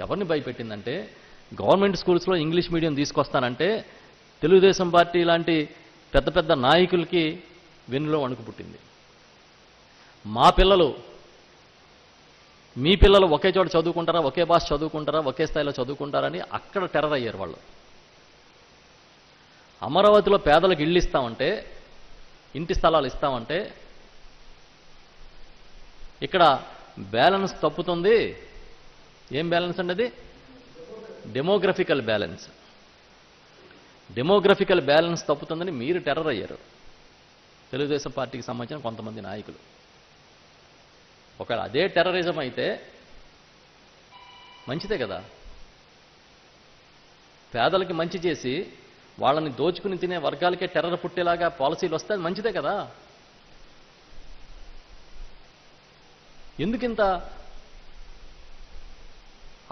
ఎవరిని భయపెట్టిందంటే, గవర్నమెంట్ స్కూల్స్లో ఇంగ్లీష్ మీడియం తీసుకొస్తానంటే తెలుగుదేశం పార్టీ లాంటి పెద్ద పెద్ద నాయకులకి వెన్నులో వణుకు పుట్టింది. మా పిల్లలు, మీ పిల్లలు ఒకే చోట చదువుకుంటారా, ఒకే భాష చదువుకుంటారా, ఒకే స్థాయిలో చదువుకుంటారని అక్కడ టెర్రర్ అయ్యారు వాళ్ళు. అమరావతిలో పేదలకు ఇళ్ళు ఇస్తామంటే, ఇంటి స్థలాలు ఇస్తామంటే ఇక్కడ బ్యాలెన్స్ తప్పుతుంది. ఏం బ్యాలెన్స్ అండి అది? Demographical balance. డెమోగ్రఫికల్ బ్యాలెన్స్ తప్పుతుందని మీరు టెర్రర్ అయ్యారు, తెలుగుదేశం పార్టీకి సంబంధించిన కొంతమంది నాయకులు. ఒకవేళ అదే టెర్రరిజం అయితే మంచిదే కదా. పేదలకి మంచి చేసి వాళ్ళని దోచుకుని తినే వర్గాలకే టెర్రర్ పుట్టేలాగా పాలసీలు వస్తే అది మంచిదే కదా. ఎందుకింత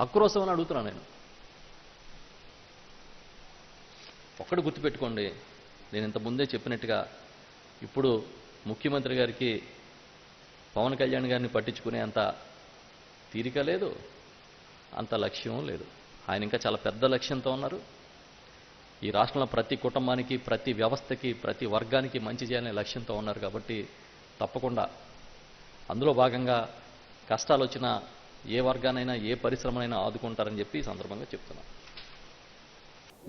ఆక్రోశం అని అడుగుతున్నాను నేను. ఒక్కడు గుర్తుపెట్టుకోండి, నేను ఇంత ముందే చెప్పినట్టుగా ఇప్పుడు ముఖ్యమంత్రి గారికి పవన్ కళ్యాణ్ గారిని పట్టించుకునే అంత తీరిక లేదు, అంత లక్ష్యం లేదు. ఆయన ఇంకా చాలా పెద్ద లక్ష్యంతో ఉన్నారు. ఈ రాష్ట్రంలో ప్రతి కుటుంబానికి, ప్రతి వ్యవస్థకి, ప్రతి వర్గానికి మంచి చేయాలనే లక్ష్యంతో ఉన్నారు. కాబట్టి తప్పకుండా అందులో భాగంగా కష్టాలు వచ్చినా ఏ వర్గానైనా, ఏ పరిశ్రమనైనా ఆదుకుంటారని చెప్పి ఈ సందర్భంగా చెప్తున్నాను.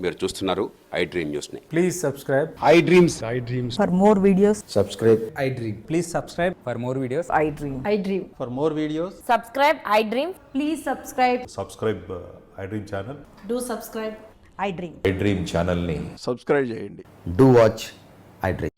మీరు చూస్తున్నారు ఐ డ్రీమ్ న్యూస్ ని. Please subscribe. I dreams. For more videos, subscribe. I dream. Please subscribe for more videos. I dream. I dream. For more videos. Subscribe, I dream. Please subscribe. Subscribe I dream channel. Do subscribe. I dream. I dream ఛానల్ని subscribe చేయండి. Do watch I dream.